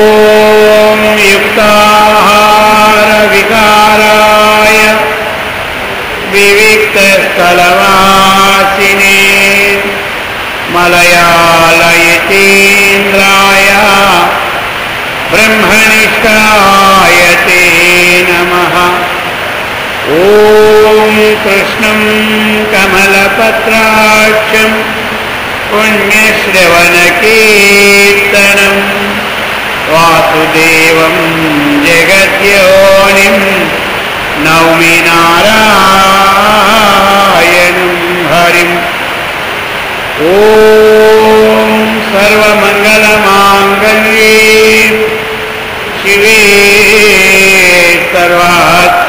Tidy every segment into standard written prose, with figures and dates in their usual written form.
ఓం యుక్తాహార వికారాయ వివిక్తస్థలవాసినే మలయాళయతీంద్రాయ బ్రహ్మనిష్ఠాయ తే నమః. ఓం కృష్ణం కమలపత్రాక్షం పుణ్యశ్రవణకీర్తనం వాసుదేవం జగద్యోనిం నౌమి నారాయణం హరిం. ఓం సర్వమంగళమాంగళ్యే శివే సర్వార్థసాధికే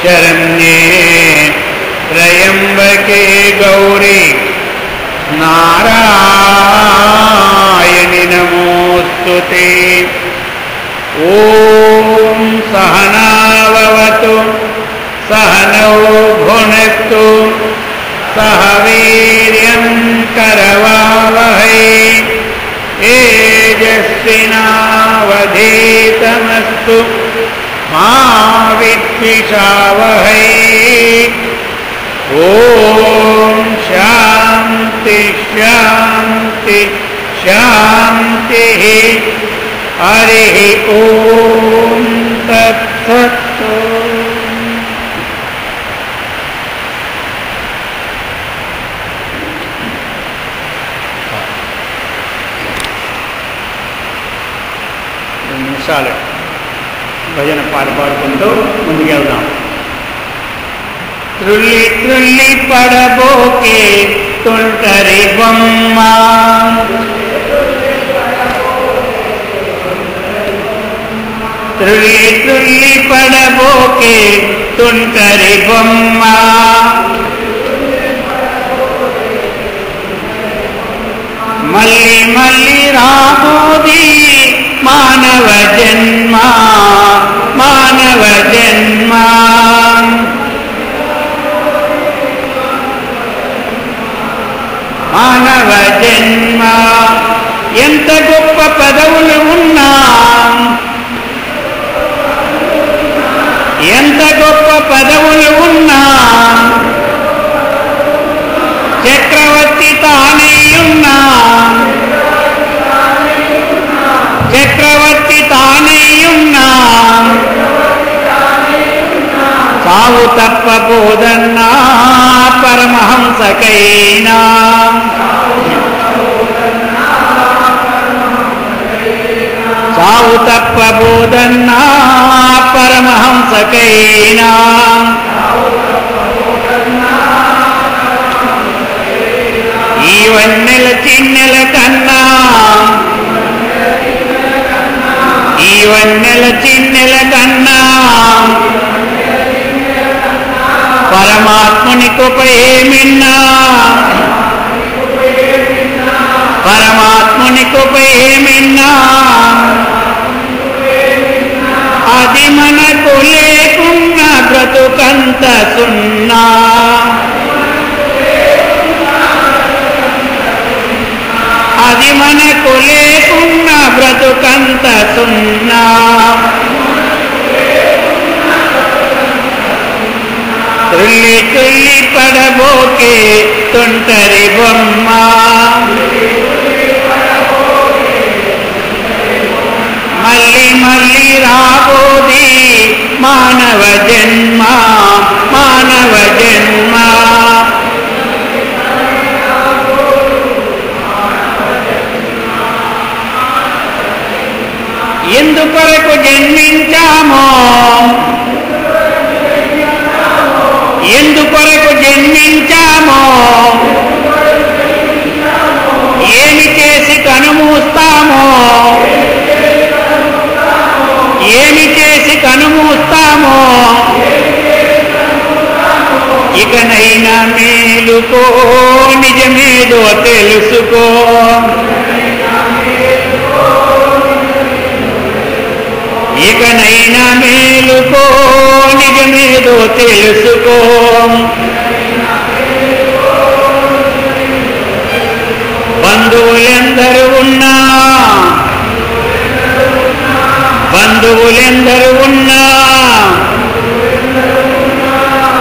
శరణ్యే త్రయంబకే గౌరీ నారాయణి నమోస్తుతే. ఓం సహనావవతు సహనౌ భునక్తు సహ వీర్యం కరవావహై తేజస్వినావధీతమస్తు మా విద్విషావహై. ఓం శాంతి శాంతి శాంతి. హరి ఓం తత్సత్. నిమిషాలు భజన పాట పాడుకుంటూ ముందుకెళ్దాం. త్రుల్లి త్రుల్లి పడబోకే తుంటరి బొమ్మ, త్రుల్లి త్రుల్లి పడబోకే తుంటరి బొమ్మ, మళ్ళీ మళ్ళీ రాబోది మానవ జన్మ, మానవ జన్మ. మానవ జన్మ ఎంత గొప్ప పదవులు ఉన్నా, ఎంత గొప్ప పదవులు ఉన్నా, చక్రవర్తి తానే ఉన్నా, చక్రవర్తి తానే ఉన్నా, సావు తప్పబోదన్నా పరమహంసకైనా, సావు తప్పబోదన్నా పరమహంసకైనా. ఈ వన్నెల చిన్నెల కన్నా, ఈ వన్నెల చిన్నెల కన్నా పరమాత్ముని కృప ఏమిన్నా, పరమాత్ముని కృప ఏమిన్నా, అది మనకు లేకున్న బ్రతుకంత సున్నా, అది మనకు లేకున్న బ్రతుకంత సున్నా. తుల్లి తుల్లి పడబోకే తుంటరి బొమ్మ, మళ్ళీ మళ్ళీ రాబోది మానవ జన్మ, మానవ జన్మ. ఎందుకొరకు జన్మించామో, ఎందుకొరకు జన్మించామో, ఏమి చేసి కనుమూస్తామో, ఏమి చేసి కనుమూస్తామో, ఇకనైనా మేలుకో నిజమేదో తెలుసుకో, ఇకనైనా మేలుకో నిజమేదో తెలుసుకో. బంధువులెందరూ ఉన్నా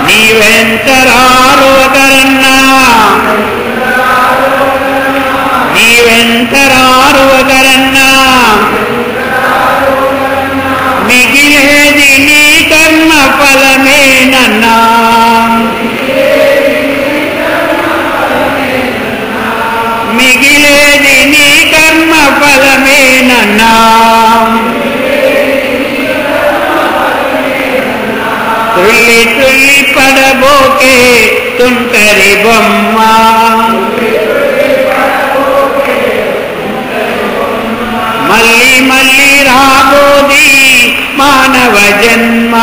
నీవెంతరారు ఒకరన్నా మిగిలేది నీ కర్మ ఫలమేనన్నా మిగిలేది నీ కర్మ ఫలమేనన్నా తుల్లి తుల్లి పడబోకే తుంటరి బొమ్మ మళ్ళీ మళ్ళీ రాబోది మానవ జన్మ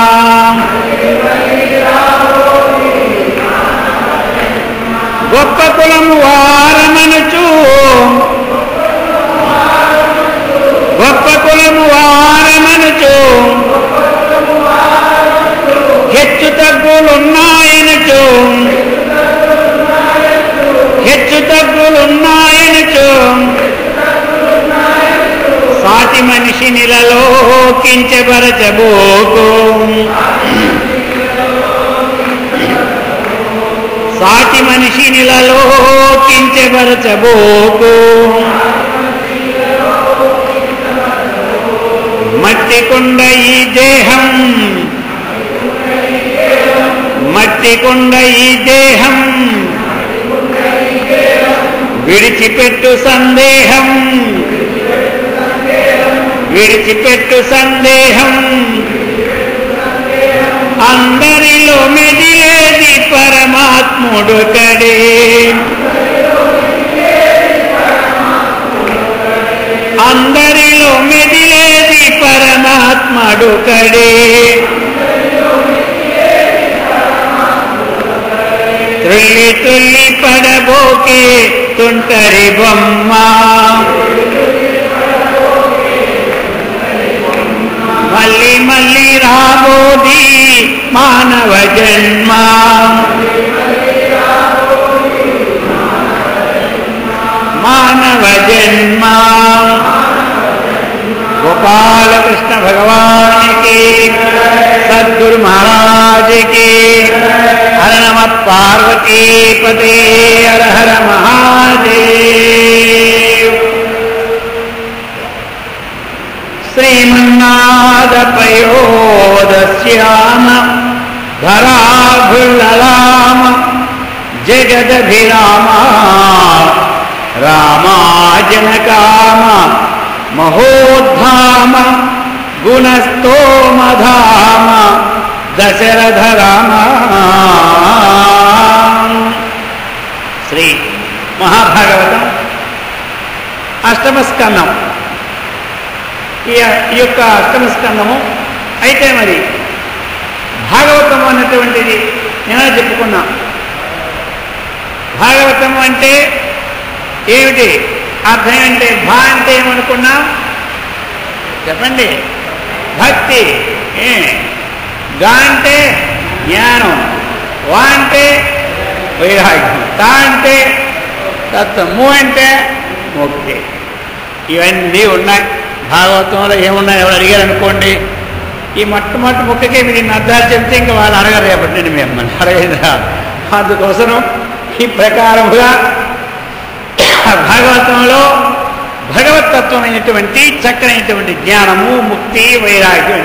గొప్ప కులము వారమనుచు హెచ్చు తగ్గులున్నాయనుచు సాటి మనిషి నిలలో కించపరచబోకు మట్టికొండ ఈ దేహం విడిచిపెట్టు సందేహం అందరిలో మెదిలేది పరమాత్ముడొకడే తుల్లి తుల్లి పడబోకే తుంటరి బొమ్మ మళ్ళీ మళ్ళీ రాబోది మానవ జన్మ గోపాలకృష్ణ భగవానికి సద్గురు మహారాజుకి హర నమ పార్వతీపతే హర హర మహాదేవ్. శ్రీమన్నాథపయోదశ్యామ ధరాభుల్లలామ జగదభిరామ రామాజనకామ మహోద్ధామ గుణస్తోమధామ దశరథ రామ. శ్రీ మహాభాగవతం అష్టమ స్కందం. ఈ యొక్క అష్టమ స్కందము అయితే మరి భాగవతం అన్నటువంటిది నేను చెప్పుకున్నాం. భాగవతం అంటే ఏమిటి అర్థం? అంటే భా అంటే ఏమనుకున్నాం చెప్పండి? భక్తి. గా అంటే జ్ఞానం, వా అంటే వైరాగ్యం, తా అంటే తత్వం, ము అంటే ముక్తి. ఇవన్నీ ఉన్నాయి భాగవతంలో. ఏమున్నాయి ఎవరు అడిగారు అనుకోండి, ఈ మొట్టమొదటి ముక్కకే మీరు ఇన్ని అర్థాలు చెప్తే ఇంకా వాళ్ళు అడగరు రేపటి నేను మిమ్మల్ని అడగదా. అందుకోసం ఈ ప్రకారముగా భాగవతంలో భగవతత్వమైనటువంటి చక్కనైనటువంటి జ్ఞానము, ముక్తి, వైరాగ్యం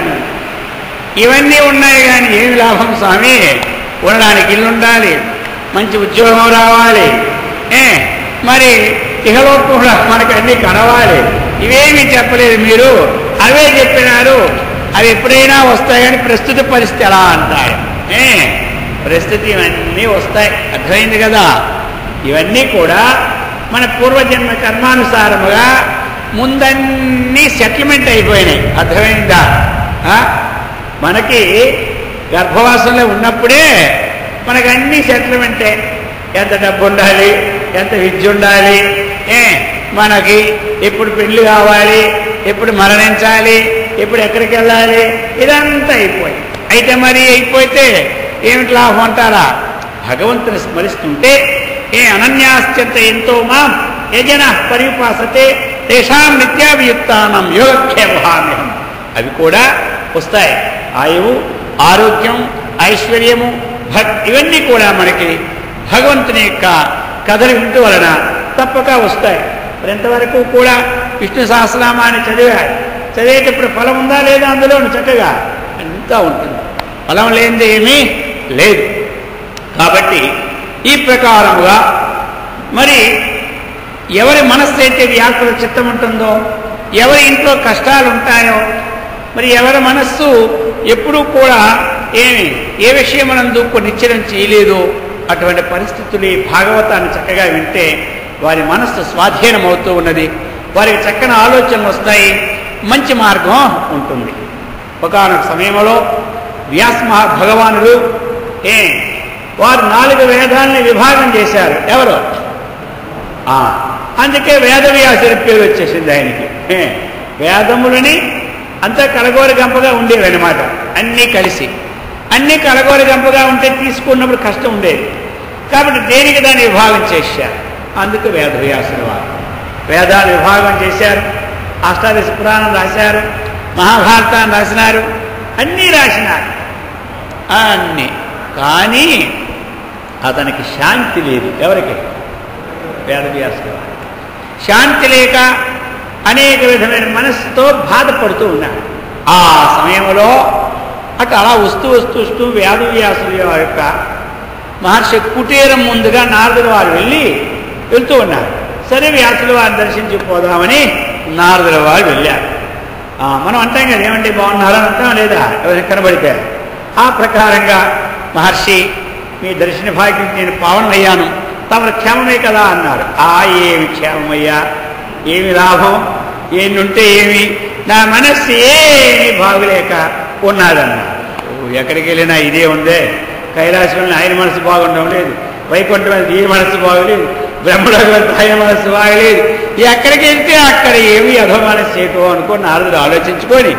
ఇవన్నీ ఉన్నాయి. కానీ ఏమి లాభం స్వామి? ఉండడానికి ఇల్లు ఉండాలి, మంచి ఉద్యోగం రావాలి, మరి ఇహలోకంలో మనకు అన్నీ కనవాలి. ఇవేమీ చెప్పలేదు మీరు, అవే చెప్పినారు. అవి ఎప్పుడైనా వస్తాయని ప్రస్తుత పరిస్థితి ఎలా అంటారు? ప్రస్తుతి ఇవన్నీ వస్తాయి. అర్థమైంది కదా? ఇవన్నీ కూడా మన పూర్వజన్మ కర్మానుసారముగా ముందన్నీ సెటిల్మెంట్ అయిపోయినాయి. అర్థమైందా? మనకి గర్భవాసంలో ఉన్నప్పుడే మనకు అన్నీ సెటిల్మెంటే. ఎంత డబ్బు ఉండాలి, ఎంత విద్య ఉండాలి, మనకి ఎప్పుడు పెళ్లి కావాలి, ఎప్పుడు మరణించాలి, ఎప్పుడు ఎక్కడికి వెళ్ళాలి, ఇదంతా అయిపోయింది. అయితే మరి అయిపోతే ఏమిటి లాభం అంటారా? భగవంతుని స్మరిస్తుంటే అనన్యాశ్చంత ఎంతో మాం యజన పరిపాసతే తేషాం నిత్యాభియుక్తానం యోగక్షేమహామ్యహం. అవి కూడా వస్తాయి. ఆయువు, ఆరోగ్యం, ఐశ్వర్యము, భక్తి ఇవన్నీ కూడా మనకి భగవంతుని యొక్క కథలు వింటూ వలన తప్పక వస్తాయి. మరి ఎంతవరకు కూడా విష్ణు సహస్రనామాన్ని చదివేటప్పుడు ఫలం ఉందా లేదా అందులో చక్కగా అంతా ఉంటుంది. ఫలం లేనిది ఏమీ లేదు. కాబట్టి ఈ ప్రకారముగా మరి ఎవరి మనస్సు అయితే వ్యాకుల చిత్తం ఉంటుందో, ఎవరి ఇంట్లో కష్టాలు ఉంటాయో, మరి ఎవరి మనస్సు ఎప్పుడూ కూడా ఏ విషయమనందు నిశ్చయం చేయలేదో అటువంటి పరిస్థితులు ఈ భాగవతాన్ని చక్కగా వింటే వారి మనస్సు స్వాధీనమవుతూ ఉన్నది. వారికి చక్కని ఆలోచనలు వస్తాయి, మంచి మార్గం ఉంటుంది. ఒకానొక సమయంలో వ్యాస భగవానుడు వారు 4 వేదాలని విభాగం చేశారు. ఎవరు? అందుకే వేదవ్యాసుడి పేరు వచ్చేసింది ఆయనకి. వేదములని అంతా కలగోలు గంపగా ఉండేవి అన్నమాట. అన్నీ కలిసి అన్నీ కలగోలు గంపగా ఉంటే తీసుకున్నప్పుడు కష్టం ఉండేది. కాబట్టి దేనికి దాన్ని విభాగం చేశారు. అందుకు వేదవ్యాసుడు వారు వేదాలు విభాగం చేశారు. అష్టాదశ పురాణం రాశారు, మహాభారతాన్ని రాసినారు, అన్నీ రాసినారు అన్నీ. కానీ అతనికి శాంతి లేదు. ఎవరికి? వేదవ్యాసుడు వారు శాంతి లేక అనేక విధమైన మనస్సుతో బాధపడుతూ ఉన్నాడు. ఆ సమయంలో అలా వస్తూ వేదవ్యాసుడి యొక్క మహర్షి కుటీరం ముందుగా నారదుడు వారు వెళ్తూ ఉన్నారు. సరే వ్యాసుల వారిని దర్శించిపోదామని నారదుల వారు వెళ్ళారు. మనం అంటాం కదా, ఏమంటే బాగున్నారని అంటాం లేదా ఎవరికి కనబడితే. ఆ ప్రకారంగా మహర్షి, మీ దర్శన భాగ్యం నేను పావనమయ్యాను, తమరు క్షేమమే కదా అన్నారు. ఏమి క్షేమమయ్యా, ఏమి లాభం, ఏమింటే ఏమి, నా మనస్సు ఏమి బాగులేక ఉన్నాడన్నారు. ఎక్కడికి వెళ్ళినా ఇదే ఉందే. కైలాసంలో ఆయన మనసు బాగుండడం లేదు, వైకుంఠం ఈ మనసు బాగలేదు, బ్రహ్మలోకంలో ఆయన మనసు బాగలేదు. ఎక్కడికి వెళ్తే అక్కడ ఏమి అధో మనసు చేయటం అనుకుని నారదుడు ఆలోచించుకొని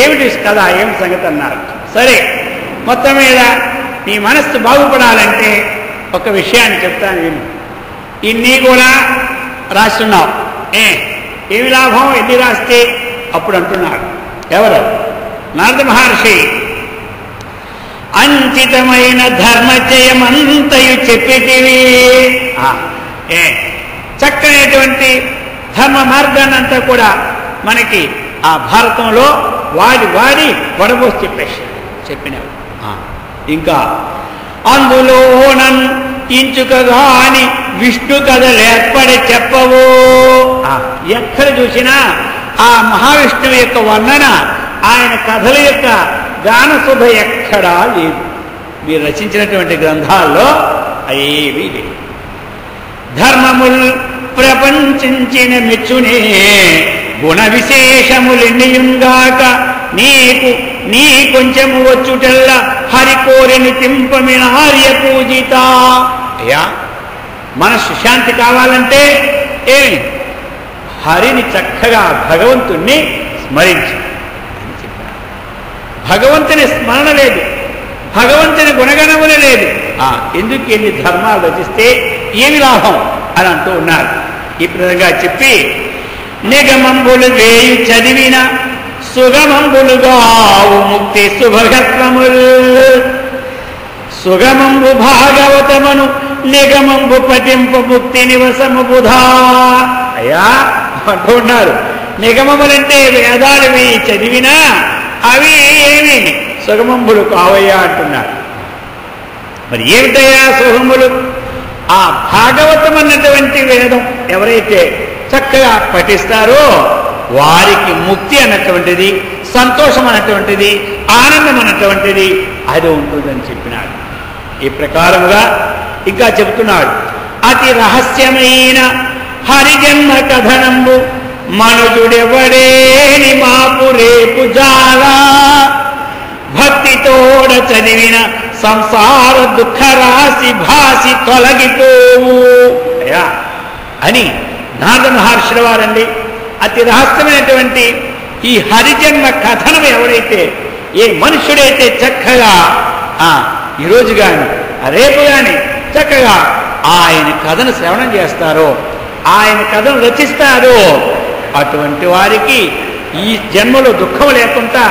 ఏమిటి కదా ఏమి సంగతి అన్నారు. సరే, మొత్తం మీద నీ మనస్సు బాగుపడాలంటే ఒక విషయాన్ని చెప్తాను విను. ఇన్ని కూడా రాస్తున్నావు, ఏమి లాభం, ఎన్ని రాస్తే అప్పుడు అంటున్నాడు. ఎవరు? నారద మహర్షి. అంచితమైన ధర్మచయమంతయు చెప్పితివి. చక్కనైనటువంటి ధర్మ మార్గాన్ని అంతా కూడా మనకి ఆ భారతంలో వాడి వడబోసి చెప్పినావు. ఇంకా అందులోనం ఇంచుకగాని విష్ణు కథలేర్పడి చెప్పవు. ఎక్కడ చూసినా ఆ మహావిష్ణువు యొక్క వర్ణన, ఆయన కథల యొక్క గానసుధ ఎక్కడా లేదు. మీరు రచించినటువంటి గ్రంథాల్లో అయేవీ లేదు. ధర్మములు ప్రపంచించిన మెచ్చునే గుణ విశేషములెన్నియుంగాక నీ కొంచెము వచ్చుటల్లా హరి కోరిని తింపమిన ఆర్య పూజిత. అయ్యా, మనస్సు శాంతి కావాలంటే హరిని చక్కగా భగవంతుణ్ణి స్మరించు అని చెప్పారు. భగవంతుని స్మరణ లేదు, భగవంతుని గుణగణములు లేదు. ఎందుకు ఎన్ని ధర్మాలు రచిస్తే ఏమి లాభం అని అంటూ ఉన్నారు. ఈ విధంగా చెప్పి నిగమంబులు వేయి చదివిన సుగమంబులుగావు ముక్తి శుభగత్వములు. సుగమంబు భాగవతమను నిగమంబు పఠింపు ముక్తి నివసము బుధా. అయ్యా అంటూ ఉన్నారు, నిగమములంటే వేదాలు వేయి చదివినా అవి ఏమి సుగమంబులు కావయ్యా అంటున్నారు. మరి ఏమిటయ్యా సుగములు? ఆ భాగవతం అన్నటువంటి వేదం ఎవరైతే చక్కగా పఠిస్తారో వారికి ముక్తి అన్నటువంటిది, సంతోషం అన్నటువంటిది, ఆనందం అన్నటువంటిది అది ఉంటుందని చెప్పినాడు. ఈ ప్రకారముగా ఇంకా చెబుతున్నాడు, అతి రహస్యమైన హరిజన్మ కథనంబు మనుజుడెవడేని మాపు రేపు జాలా. భక్తితోడ చదివిన సంసార దుఃఖ రాశి భాసి తొలగిపోవు అయ్యా అని నారద మహర్షుల వారండి. అతి రహస్యమైనటువంటి ఈ హరిజన్మ కథనం ఎవరైతే, ఏ మనుషుడైతే చక్కగా ఈరోజు కానీ రేపు కానీ చక్కగా ఆయన కథను శ్రవణం చేస్తారో ఆయన కథను రచిస్తారు. అటువంటి వారికి ఈ జన్మలో దుఃఖం లేకుండా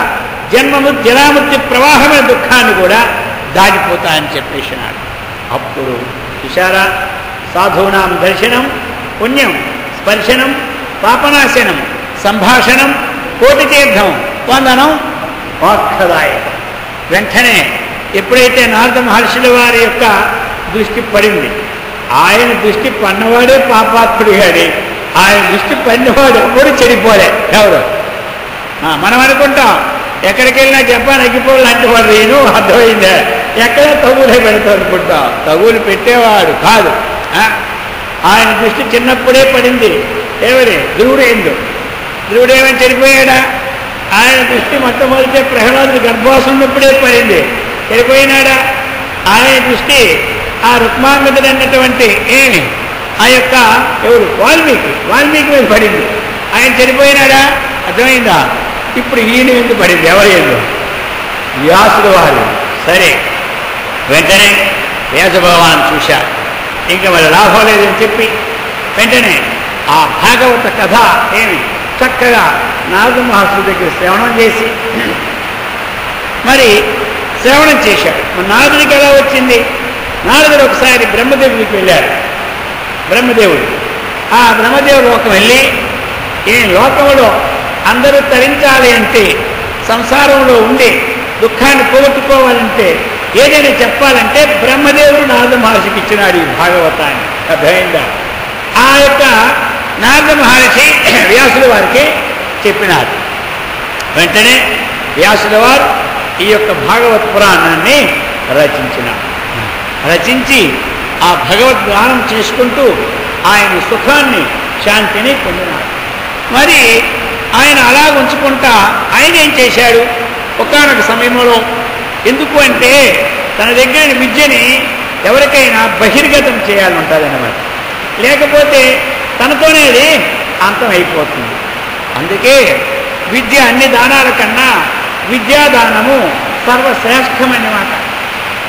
జరామృత్యు ప్రవాహమైన దుఃఖాన్ని కూడా దాటిపోతా అని చెప్పేసినాడు. అప్పుడు చూశారా, సాధూనాం దర్శనం పుణ్యం, స్పర్శనం పాపనాశనం, సంభాషణం కోటి తీర్థం, వందనం మోక్షదాయకం. వెంటనే ఎప్పుడైతే నారద మహర్షుల వారి యొక్క దృష్టి పడింది, ఆయన దృష్టి పన్నవాడే పాపాత్ముడు గాడి, ఆయన దృష్టి పడినవాడు ఎప్పుడు చెడిపోలే. ఎవరు మనం అనుకుంటాం ఎక్కడికి వెళ్ళినా జపాన్ అగ్గిపోలు లాంటి వాడు నేను అర్థమైందే, ఎక్కడ తగులే పెడతాం అనుకుంటాం. తగులు పెట్టేవాడు కాదు. ఆయన దృష్టి చిన్నప్పుడే పడింది. ఎవరి ధ్రువుడు ఏమైనా చెడిపోయాడా? ఆయన దృష్టి మొట్టమొదటి ప్రహ్లాదుడు గర్భవాసం ఉన్నప్పుడే పడింది. చెడిపోయినాడా? ఆయన దృష్టి ఆ రుక్మాంగదుడు అన్నటువంటి ఆ యొక్క ఎవరు వాల్మీకి మీద పడింది. ఆయన చెడిపోయినాడా? అర్థమైందా? ఇప్పుడు ఈయన ఎందుకు పడింది? ఎవరు ఏందో వ్యాసుడు వారు. సరే, వెంటనే వ్యాస భగవాన్ చూశారు, ఇంకా మరి లాభం లేదని చెప్పి వెంటనే ఆ భాగవత కథ చక్కగా నారద మహర్షుల దగ్గర శ్రవణం చేసి మరి శ్రవణం చేశాడు. మరి నారదుడికి ఎలా వచ్చింది? నారదుడు ఒకసారి బ్రహ్మదేవుడికి వెళ్ళారు. బ్రహ్మదేవుడు ఆ బ్రహ్మదేవుడు లోకం వెళ్ళి, ఈ లోకంలో అందరూ తరించాలి అంటే, సంసారంలో ఉండి దుఃఖాన్ని పోగొట్టుకోవాలంటే, ఏదైనా చెప్పాలంటే బ్రహ్మదేవుడు నారద మహర్షికి ఇచ్చినాడు ఈ భాగవతాన్ని. అర్థమైందా? ఆ యొక్క నారద మహర్షి వ్యాసుల వారికి చెప్పినారు. వెంటనే వ్యాసుల వారు ఈ యొక్క భాగవత్ పురాణాన్ని రచించి ఆ భగవద్ గానం చేసుకుంటూ ఆయన సుఖాన్ని శాంతిని పొందినాడు. మరి ఆయన అలా ఉంచుకుంటా ఆయన ఏం చేశాడు? ఒకానొక సమయంలో, ఎందుకు అంటే తన దగ్గర విద్యని ఎవరికైనా బహిర్గతం చేయాలంటుందన్నమాట, లేకపోతే తనతోనే అది అంతం అయిపోతుంది. అందుకే విద్య అన్ని దానాల కన్నా విద్యాదానము సర్వశ్రేష్టమన్నమాట.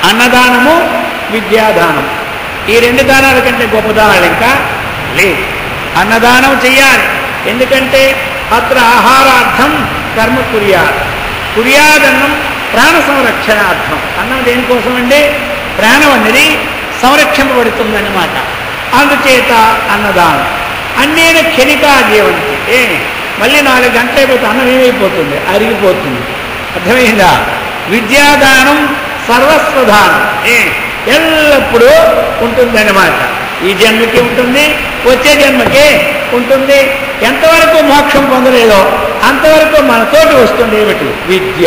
అన్నదానము, విద్యాదానం, ఈ రెండు దానాల కంటే గొప్ప దానాలు ఇంకా లేదు. అన్నదానం చెయ్యాలి, ఎందుకంటే అత్ర ఆహారార్థం కర్మ కుర్యాదన్నం ప్రాణ సంరక్షణార్థం. అన్నం దేనికోసం అండి? ప్రాణం అనేది సంరక్షింపబడుతుందన్నమాట. అందుచేత అన్నదానం. అన్నేన క్షణికా జీవంతి, మళ్ళీ 4 గంటలు అయిపోతే అన్నం ఏమైపోతుంది? అరిగిపోతుంది. అర్థమైందా? విద్యాదానం సర్వస్వదానం, ఎల్లప్పుడూ ఉంటుందన్నమాట. ఈ జన్మకి ఉంటుంది, వచ్చే జన్మకి ఉంటుంది. ఎంతవరకు మోక్షం పొందలేదో అంతవరకు మనతోటి వస్తుంది ఏమిటి? విద్య.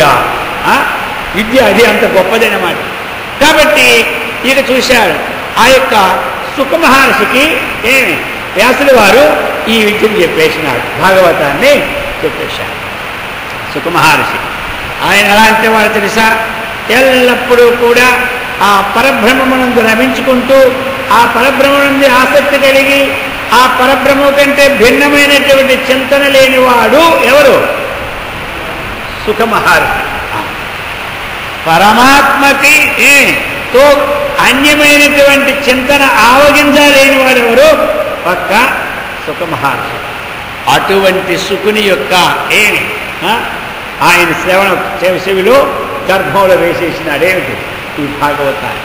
విద్య అది అంత గొప్పదన్నమాట. కాబట్టి ఇక చూశారు, ఆ యొక్క సుఖ మహర్షికి వ్యాసుల వారు ఈ విద్యను చెప్పేసినాడు, భాగవతాన్ని చెప్పేశారు. సుఖ మహర్షి ఆయన ఎలాంటి వాడు తెలుసా? ఎల్లప్పుడూ కూడా ఆ పరబ్రహ్మమునందు రమించుకుంటూ, ఆ పరబ్రహ్మనందు ఆసక్తి కలిగి, ఆ పరబ్రహ్మ కంటే భిన్నమైనటువంటి చింతన లేనివాడు ఎవరు? సుఖ మహర్షి. పరమాత్మకి తో అన్యమైనటువంటి చింతన ఆవగించలేని వాడు ఎవరు? పక్క సుఖ మహర్షి. అటువంటి సుకుని యొక్క ఆయన శ్రవణ చెవిలో గర్భంలో వేసేసినాడేమిటి? ఈ భాగవతాన్ని.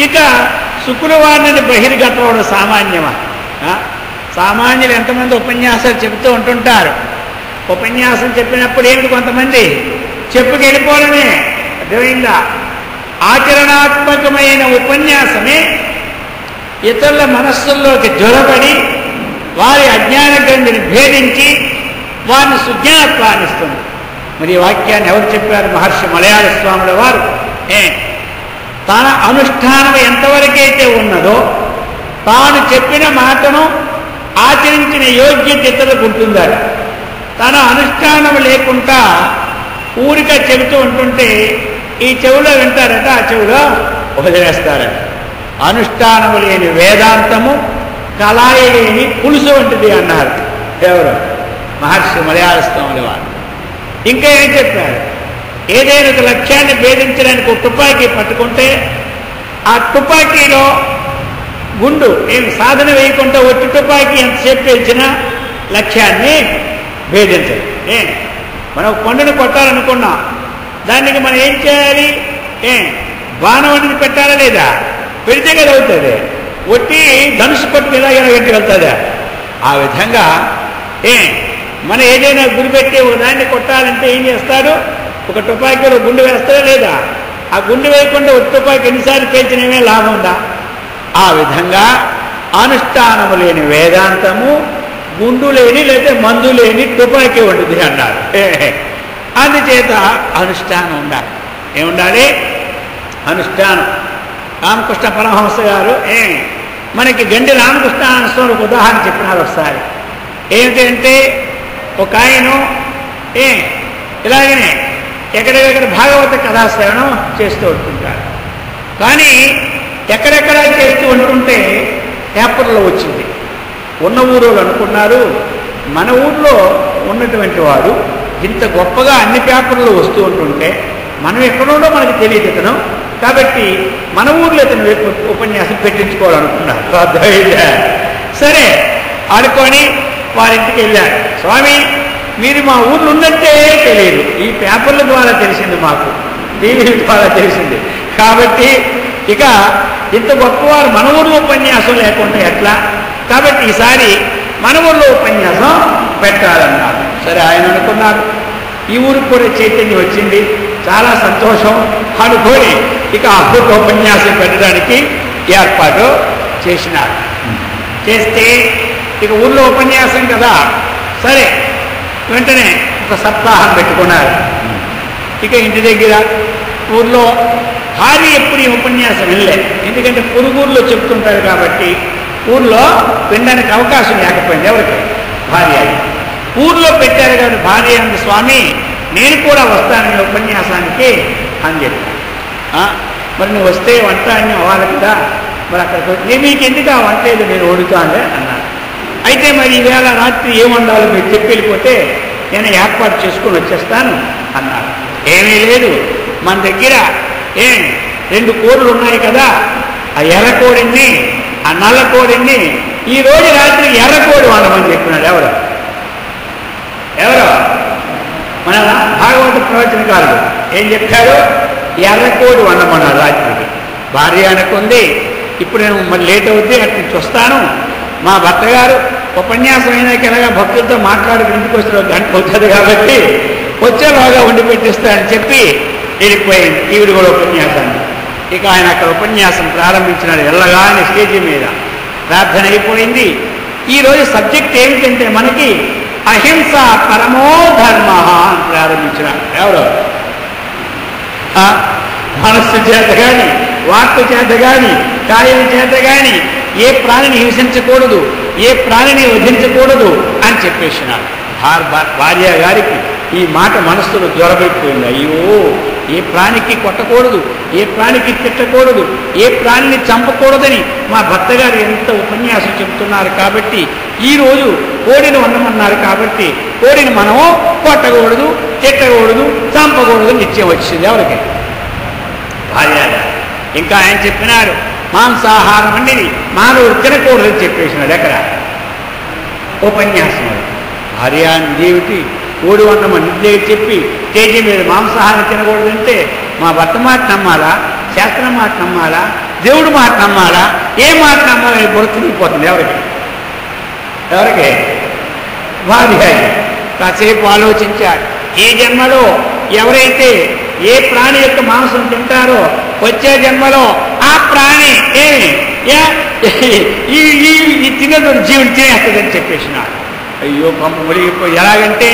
ఇక శుకుల వారిని బహిర్గతం సామాన్యమా? సామాన్యులు ఎంతమంది ఉపన్యాసాలు చెబుతూ ఉంటుంటారు. ఉపన్యాసం చెప్పినప్పుడు ఏమిటి? కొంతమంది చెప్పుకెళ్ళిపోవడమే. అర్థమైందా? ఆచరణాత్మకమైన ఉపన్యాసమే ఇతరుల మనస్సుల్లోకి జ్వరపడి వారి అజ్ఞాన గ్రంథిని భేదించి వారిని సుజ్ఞానత్వాన్ని ఇస్తుంది. మరి ఈ వాక్యాన్ని ఎవరు చెప్పారు? మహర్షి మలయాళ స్వాముల వారు. తన అనుష్ఠానం ఎంతవరకైతే ఉన్నదో తాను చెప్పిన మాటను ఆచరించిన యోగ్యత ఇతరులకు ఉంటుందట. తన అనుష్ఠానం లేకుండా ఊరిక చెబుతూ ఉంటుంటే ఈ చెవులో వింటారట, ఆ చెవులో వదిలేస్తారట. అనుష్ఠానము లేని వేదాంతము కళాయి లేని పులుసు వంటిది అన్నారు ఎవరు? మహర్షి మలయాళ స్వాముల వారు. ఇంకా ఏం చెప్పారు? ఏదైనా ఒక లక్ష్యాన్ని భేదించడానికి ఒక తుపాకీ పట్టుకుంటే ఆ తుపాకీలో గుండు ఏమి సాధన వేయకుండా ఒట్టి తుపాకి ఎంతసేపు పేల్చినా లక్ష్యాన్ని భేదించదు. మనం పండుని కొట్టాలనుకున్నాం, దానికి మనం ఏం చేయాలి? బాణం అనేది పెట్టాలా లేదా? పెడితే కదా అవుతుంది. ఒట్టి ధనుసు పట్టుకు ఎలాగెట్టి వెళ్తుందా? ఆ విధంగా మనం ఏదైనా గురి పెట్టి ఒక దాన్ని కొట్టాలంటే ఏం చేస్తాడు? ఒక తుపాకీలో గుండు వేస్తాడా లేదా? ఆ గుండు వేయకుండా ఒక తుపాకీ ఎన్నిసార్లు పేల్చినవే లాభం ఉందా? ఆ విధంగా అనుష్ఠానము లేని వేదాంతము గుండు లేని లేదా మందు లేని తుపాకీ ఉంటుంది అన్నారు. అందుచేత అనుష్ఠానం ఉండాలి. ఏముండాలి? అనుష్ఠానం. రామకృష్ణ పరమహంస గారు మనకి గండి రామకృష్ణాస్వామి ఒక ఉదాహరణ చెప్పినారు ఒకసారి. ఏమిటంటే ఒక ఆయన ఇలాగనే ఎక్కడెక్కడ భాగవత కథాశ్రవణం చేస్తూ ఉంటుంటారు. కానీ ఎక్కడెక్కడ చేస్తూ ఉంటుంటే పేపర్లో వచ్చింది. ఉన్న ఊరోళ్ళు అనుకున్నారు మన ఊర్లో ఉన్నటువంటి వాడు ఇంత గొప్పగా అన్ని పేపర్లు వస్తూ ఉంటుంటే మనం ఎక్కడుండో మనకు తెలియదు ఇతను, కాబట్టి మన ఊర్లో ఇతను ఉపన్యాసం పెట్టించుకోవాలనుకున్నారు. సరే అనుకొని వారింటికి వెళ్ళారు. స్వామి, మీరు మా ఊర్లో ఉన్నట్టే తెలియదు, ఈ పేపర్ల ద్వారా తెలిసింది, మాకు టీవీ ద్వారా తెలిసింది, కాబట్టి ఇక ఇంత గొప్పవారు మన ఊర్లో ఉపన్యాసం లేకుండా ఎట్లా, కాబట్టి ఈసారి మన ఊర్లో ఉపన్యాసం పెట్టాలన్నారు. సరే ఆయన అనుకున్నారు. ఈ ఊరికి కూడా చైతన్యం వచ్చింది, చాలా సంతోషం అనుకొని ఇక అద్భుత ఉపన్యాసం పెట్టడానికి ఏర్పాటు చేసినారు. చేస్తే ఇక ఊర్లో ఉపన్యాసం కదా, సరే వెంటనే ఒక సప్తాహం పెట్టుకున్నారు. ఇక ఇంటి దగ్గర ఊర్లో భార్య ఎప్పుడు ఈ ఉపన్యాసం వెళ్ళే, ఎందుకంటే పొరుగురులో చెప్తుంటారు కాబట్టి ఊర్లో వినడానికి అవకాశం లేకపోయింది ఎవరికి, భార్య. ఊర్లో పెట్టారు కాబట్టి భార్య అంది, స్వామి నేను కూడా వస్తాను మీ ఉపన్యాసానికి అని చెప్పి. మరి నువ్వు వస్తే వంట అన్నీ అవ్వాలి కదా, మరి అక్కడికి మీకు ఎందుకు ఆ వంట ఏదో నేను వండుతాను అన్నాను. అయితే మరి ఈవేళ రాత్రి ఏం వండాలో మీరు చెప్పి వెళ్ళిపోతే నేను ఏర్పాటు చేసుకొని వచ్చేస్తాను అన్నారు. ఏమీ లేదు, మన దగ్గర 2 కోళ్ళు ఉన్నాయి కదా, ఆ ఎర్రకోడిని ఆ నల్లకోడిని ఈరోజు రాత్రి ఎర్రకోడి వండమని చెప్పినాడు. ఎవరు మన భాగవత ప్రవచనకారుడు ఏం చెప్పాడు? ఎర్రకోడి వండమన్నాడు రాత్రికి. భార్య అనుకుంది, ఇప్పుడు నేను మళ్ళీ లేట్ అవుద్ది, అటు నుంచి వస్తాను, మా భర్త గారు ఉపన్యాసం అయినాక ఎలాగా భక్తులతో మాట్లాడుకుని ఇంటికి వస్తే 1 గంట అవుతుంది కాబట్టి వచ్చేలాగా వండి పెట్టిస్తానని చెప్పి వెళ్ళిపోయింది ఈవిడ కూడా ఉపన్యాసాన్ని. ఇక ఆయన అక్కడ ఉపన్యాసం ప్రారంభించినాడు. వెళ్ళగానే స్టేజీ మీద ప్రార్థన అయిపోయింది. ఈరోజు సబ్జెక్ట్ ఏమిటంటే మనకి అహింస పరమో ధర్మ అని ప్రారంభించినాడు. ఎవరు? మనస్సు చేత కానీ, వాక్కు చేత కానీ, కాయం చేత కానీ ఏ ప్రాణిని హింసించకూడదు, ఏ ప్రాణిని వధించకూడదు అని చెప్పేసినాడు. భార్య గారికి ఈ మాట మనస్సులో జ్వరబెట్టిపోయింది. అయ్యో, ఏ ప్రాణికి కొట్టకూడదు, ఏ ప్రాణికి తిట్టకూడదు, ఏ ప్రాణిని చంపకూడదని మా భర్త గారు ఎంత ఉపన్యాసం చెబుతున్నారు కాబట్టి ఈరోజు కోడిని వండమన్నారు కాబట్టి కోడిని మనము కొట్టకూడదు, తిట్టకూడదు, చంపకూడదు నిత్యం వచ్చింది. ఎవరికి? భార్య. ఇంకా ఆయన చెప్పినాడు మాంసాహారం అండి మానవుడు తినకూడదని చెప్పేసినాడు. ఎక్కడ? ఉపన్యాసం. భార్య దేవుటి కోడి వండమని నిద్రే చెప్పి తేజీ మీద మాంసాహారం తినకూడదంటే మా భర్త మాట నమ్మాలా, శాస్త్రం మాట నమ్మాలా, దేవుడు మాట నమ్మాలా, ఏ మాట నమ్మాలని బుర్రతిరిగిపోతుంది. ఎవరికి? భార్య. కాసేపు ఆలోచించాడు. ఈ జన్మలో ఎవరైతే ఏ ప్రాణి యొక్క మాంసం తింటారో వచ్చే జన్మలో ఆ ప్రాణి ఈ తినేటువంటి జీవుని తినేస్తుందని చెప్పేసినాడు. అయ్యో పంప మురిగిపోయి. ఎలాగంటే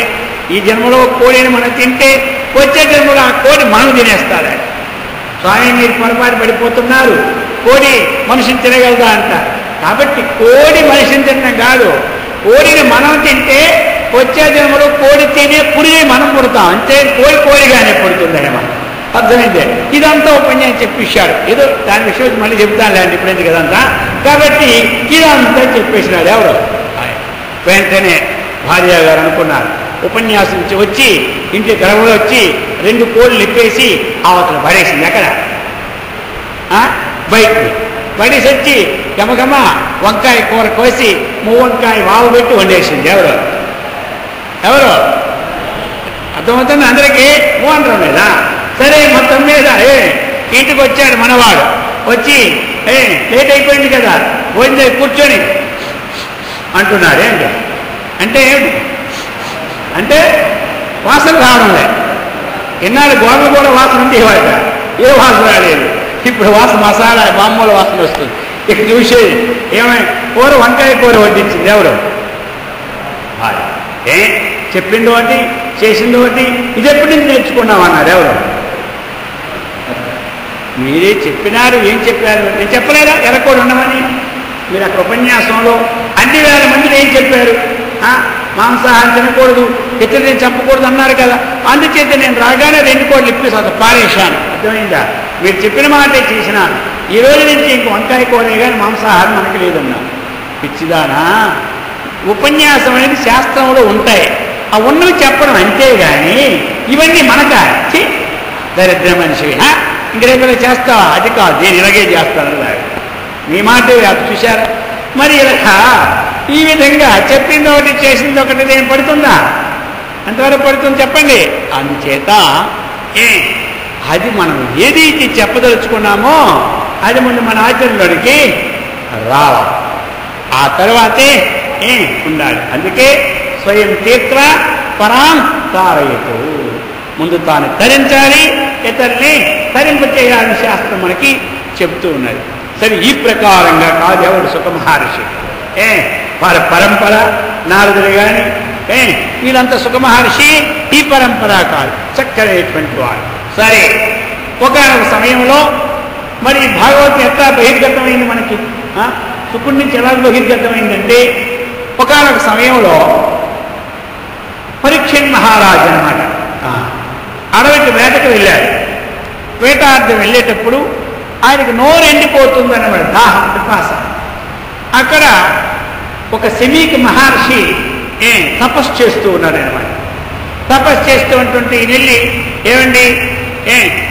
ఈ జన్మలో కోడిని మనం తింటే వచ్చే జన్మలో ఆ కోడి మనం తినేస్తాడు. స్వామి మీరు పొరపాటు పడిపోతున్నారు, కోడి మనిషిని తినగలదా అంటారు. కాబట్టి కోడి మనిషిని తినడం కాదు, కోడిని మనం తింటే వచ్చే జన్మలో కోడి తినే పురిగి మనం పుడతాం. అంతే, కోడిగానే పుడుతుందని మనం అర్థమైందే. ఇదంతా ఉపన్యాసం చెప్పేశాడు. ఏదో దాని విషయం మళ్ళీ చెప్తానులేండి, ఇప్పుడైంది కదంతా. కాబట్టి ఇదంతా చెప్పేసినాడు. ఎవరు? వెంటనే భార్య గారు అనుకున్నారు. ఉపన్యాసం వచ్చి ఇంటి గడవలో వచ్చి 2 కోళ్ళు ఇప్పేసి అవతల పడేసింది. ఎక్కడ? బయటికి. పడి సచ్చి గమగమ వంకాయ కూర కోసి వంకాయ వావు పెట్టి వండేసింది. ఎవరు అర్థమవుతుంది అందరికీ అనడం లేదా? సరే మొత్తం మీద ఇంటికి వచ్చాడు మనవాడు. వచ్చి లేట్ అయిపోయింది కదా పోయింది కూర్చొని అంటున్నాడు. ఏంటి అంటే ఏమిటి అంటే వాసన రావడం లేదు. ఎన్నాళ్ళు గోడలు కూడా వాసన ఉంటే ఇవాళ ఏ వాసన రాలేదు. ఇప్పుడు వాసన మసాలా మామూలు వాసన వస్తుంది. ఇక చూసేది ఏమై కూర వంకాయ కూర వడ్డించింది. ఎవరు చెప్పింది ఒకటి చేసింది ఒకటి. ఇది ఎప్పటి నుంచి నేర్చుకున్నామన్నారు. ఎవరు మీరే చెప్పినారు. ఏం చెప్పారు? నేను చెప్పలేదా ఎరకోడు ఉండమని? మీరు అక్కడ ఉపన్యాసంలో అన్ని వేల మందిని ఏం చెప్పారు? మాంసాహారం తినకూడదు, ఇతరులని చంపకూడదు అన్నారు కదా. అందుచేత నేను రాగానే 2 కోట్లు ఇప్పేసి అసలు పారేశాను. అర్థమైందా? మీరు చెప్పిన మాటే చేసినాను. ఈ రోజు నుంచి ఇంక వంకాయ కూరే కానీ మాంసాహారం మనకి లేదన్నా. పిచ్చిదానా, ఉపన్యాసం అనేది శాస్త్రంలో ఉంటాయి. ఆ ఉన్నవి చెప్పడం అంతేగాని ఇవన్నీ మనక దరిద్ర మనిషి ఇంక రేపు చేస్తావా? అది కాదు, నేను ఇలాగే చేస్తాను. మీ మాట చూశారా? మరి ఇలా ఈ విధంగా చెప్పింది ఒకటి చేసింది ఒకటి నేను పడుతుందా? అంతవరకు పడుతుంది చెప్పండి. అందుచేత అది మనం ఏది చెప్పదలుచుకున్నామో అది ముందు మన ఆచరణలోనికి రావాలి. ఆ తర్వాతే ఉండాలి. అందుకే స్వయం తీర్థ పరాం తారయతు. ముందు తాను తరించాలి, ఇతరుల్ని తరింప చేయాలని శాస్త్రం మనకి చెప్తూ ఉన్నది. సరే ఈ ప్రకారంగా కాదు ఎవరు సుఖ మహర్షి వారి పరంపర నారదుడు కానీ వీళ్ళంతా సుఖ మహర్షి ఈ పరంపర కాదు, చక్కనటువంటి వారు. సరే ఒక సమయంలో మరి భాగవతం ఎట్లా బహిర్గతమైంది మనకి? శుకుడి నుంచి ఎలా బహిర్గతమైందంటే ఒకనొక సమయంలో పరీక్షణ్ మహారాజు అనమాట అడవికి వేటకు వెళ్ళాడు. వేటార్థం వెళ్ళేటప్పుడు ఆయనకు నోరు ఎండిపోతుందన్నమాట, దాహం పిపాస. అక్కడ ఒక శమీక మహర్షి తపస్సు చేస్తూ ఉన్నాడు అనమాట. తపస్సు చేస్తూ ఉంటుంటే నీళ్ళు ఏమండి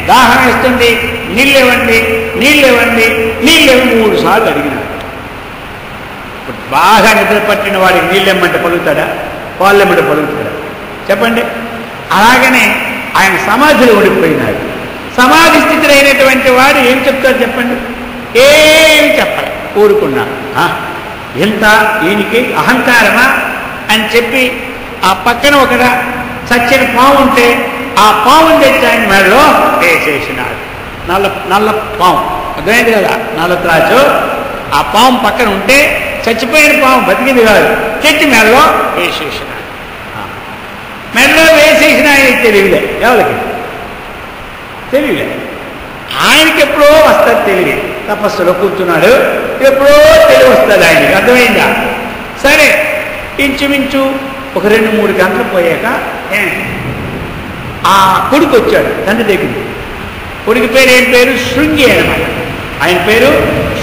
దాహం వేస్తుంది, నీళ్ళు ఇవ్వండి, నీళ్ళు ఇవ్వండి, నీళ్ళు ఇవ్వండి 3 సార్లు అడిగినాడు. ఇప్పుడు బాగా నిద్ర పట్టిన వాడికి నీళ్ళు ఇమ్మంటే పలుకుతాడా? పాలు ఇమ్మంటే పలుకుతాడా? చెప్పండి. అలాగనే ఆయన సమాధిలో ఓడిపోయినాడు. సమాధి స్థితిలో అయినటువంటి వాడు ఏం చెప్తారు చెప్పండి? ఏమి చెప్పాలి, ఊరుకున్నాడు. ఎంత ఈయనకి అహంకారమా అని చెప్పి ఆ పక్కన ఒక చచ్చిన పాము ఉంటే ఆ పావుని తెచ్చి ఆయన మెడలో వేసేసినాడు. నల్ల పాము అర్థమైంది కదా, నల్ల త్రాచు. ఆ పాము పక్కన ఉంటే చచ్చిపోయిన పాము బతికింది కాదు, తెచ్చి మెడలో వేసేసినాడు. మెడలో వేసేసిన ఆయనకి తెలియలే. ఎవరికి తెలియలే? ఆయనకి ఎప్పుడో వస్తుంది తెలివి. తపస్సులో కూర్చున్నాడు, ఎప్పుడో తెలివి వస్తుంది ఆయనకి. అర్థమైందా? సరే ఇంచుమించు ఒక 2-3 గంటలు పోయాక ఆ కొడుకు వచ్చాడు తండ్రి దగ్గరికి. కొడుకు పేరు ఏం పేరు? శృంగి అనమాట. ఆయన పేరు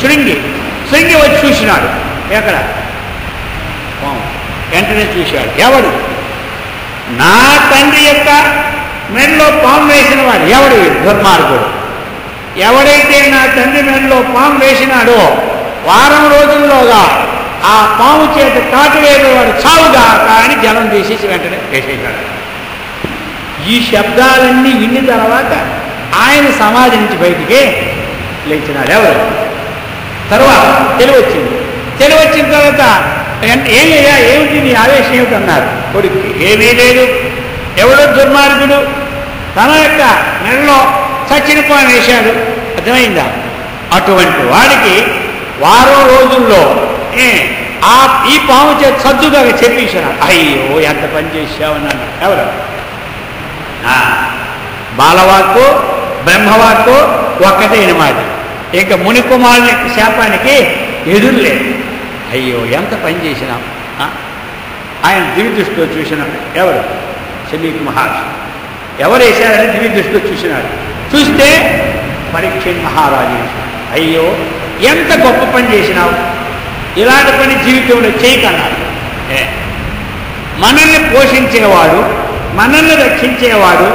శృంగి. శృంగి వచ్చి చూసినాడు. ఎక్కడ? వెంటనే చూశాడు. ఎవడు? నా తండ్రి యొక్క మెడలో పాము వేసిన వాడు. ఎవడు? దుర్మార్గుడు. ఎవడైతే నా తండ్రి మెడలో పాము వేసినాడో వారం రోజుల్లోగా ఆ పాము చేత కాటు వేసేవాడు చావుగా అని జలం తీసేసి వెంటనే వేసేశాడు. ఈ శబ్దాలన్నీ విన్న తర్వాత ఆయన సమాధి నుంచి బయటికి లేచినాడు. ఎవరు? తర్వాత తెలివచ్చింది. తెలివచ్చిన తర్వాత ఏమయ్యా ఏమిటి నీ ఆవేశం ఏమిటి అన్నారు కొడుక్కి. ఏమీ లేదు, ఎవడో దుర్మార్గుడు తన యొక్క నెలలో చచ్చిన పాము వేశాడు. అర్థమైందా? అటువంటి వాడికి వారం రోజుల్లో ఈ పాము చేతి సర్దుగా చెప్పేశాడు. అయ్యో ఎంత పని చేశావన్నాడు. ఎవరు? బాలవాక్కు బ్రహ్మవాక్కు ఒక్కటే అనమాట. ఇక ముని కుమారుని శాపానికి ఎదురు లేదు. అయ్యో ఎంత పని చేసినాం. ఆయన దివ్య దృష్టిలో చూసినాడు. ఎవరు? శమీక మహర్షి. ఎవరు వేశారని దివ్య దృష్టిలో చూసినాడు. చూస్తే పరీక్షణ్ మహారాజు. అయ్యో ఎంత గొప్ప పని చేసినావు, ఇలాంటి పని జీవితంలో చేయకన్నాడు. మనల్ని పోషించేవాడు, మనల్ని రక్షించేవాడు,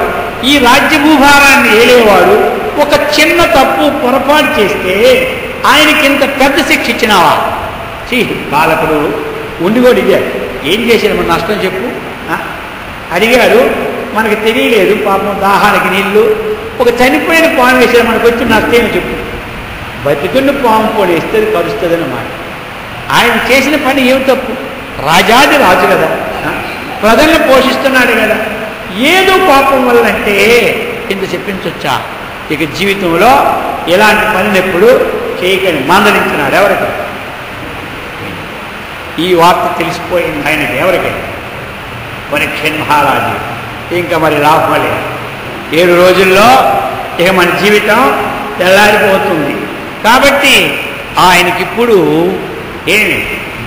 ఈ రాజ్య భూభారాన్ని ఏలేవాడు ఒక చిన్న తప్పు పొరపాటు చేస్తే ఆయనకింత పెద్ద శిక్ష ఇచ్చినావా? బాలకుడు ఉండి కూడా ఇచ్చాడు. ఏం చేశాడు మన నష్టం చెప్పు? అడిగాడు, మనకు తెలియలేదు పాపం, దాహానికి నీళ్లు. ఒక చనిపోయిన పాము వేసాడు, మనకు వచ్చి నష్టమేమి చెప్పు? బతికున్న పాము కూడా వేస్తే కలుస్తుంది అన్నమాట. ఆయన చేసిన పని ఏమి తప్పు? రాజాది రాజు కదా, ప్రజల్ని పోషిస్తున్నాడు కదా, ఏదో పాపం వల్లంటే ఇంత చెప్పించొచ్చా? ఇక జీవితంలో ఇలాంటి పనులు ఎప్పుడు చేయకని మందలించినాడు. ఎవరికి ఈ వార్త తెలిసిపోయింది? ఆయనకి. ఎవరికి? పరీక్షణ్ మహారాజు. ఇంకా మరి లాభం లేదు. 7 రోజుల్లో ఇక మన జీవితం తెల్లారిపోతుంది. కాబట్టి ఆయనకిప్పుడు ఏమి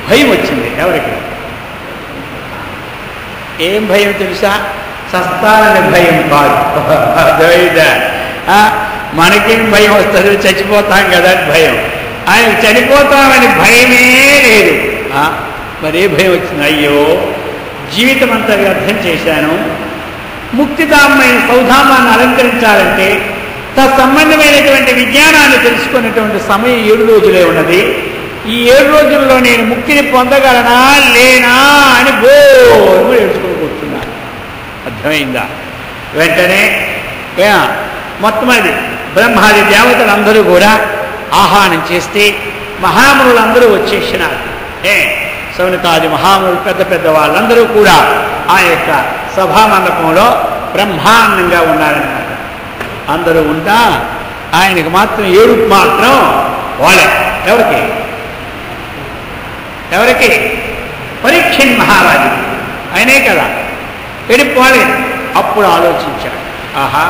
భయం వచ్చింది. ఎవరికి? ఏం భయం తెలుసా? సస్తానని భయం కాదు. మనకేం భయం వస్తుంది? చచ్చిపోతాం కదా అని భయం. ఆయనకు చనిపోతామని భయమే లేదు. మరే భయం వచ్చింది? అయ్యో, జీవితం అంతా వ్యర్థం చేశాను. ముక్తిధామైన సౌధామాన్ని అలంకరించాలంటే తత్సంబంధమైనటువంటి విజ్ఞానాన్ని తెలుసుకునేటువంటి సమయం 7 రోజులే ఉన్నది. ఈ 7 రోజుల్లో నేను ముక్తిని పొందగలనా లేనా అని బోరు ఏడ్చుకుని కూర్చున్నాను. అర్థమైందా? వెంటనే మొత్తం అది బ్రహ్మాది దేవతలందరూ కూడా ఆహ్వానం చేస్తే మహామునులందరూ వచ్చేసినారు. సౌనకాది మహామునులు, పెద్ద పెద్ద వాళ్ళందరూ కూడా ఆ యొక్క సభామండపంలో బ్రహ్మాండంగా ఉన్నారన్నమాట. అందరూ ఉంటా ఆయనకు మాత్రం ఏడుపు మాత్రం వాళ్ళే. ఎవరికి? ఎవరికి? పరీక్షణ్ మహారాజు. ఆయనే కదా ఏడుపు వాళ్ళే. అప్పుడు ఆలోచించాడు, ఆహా,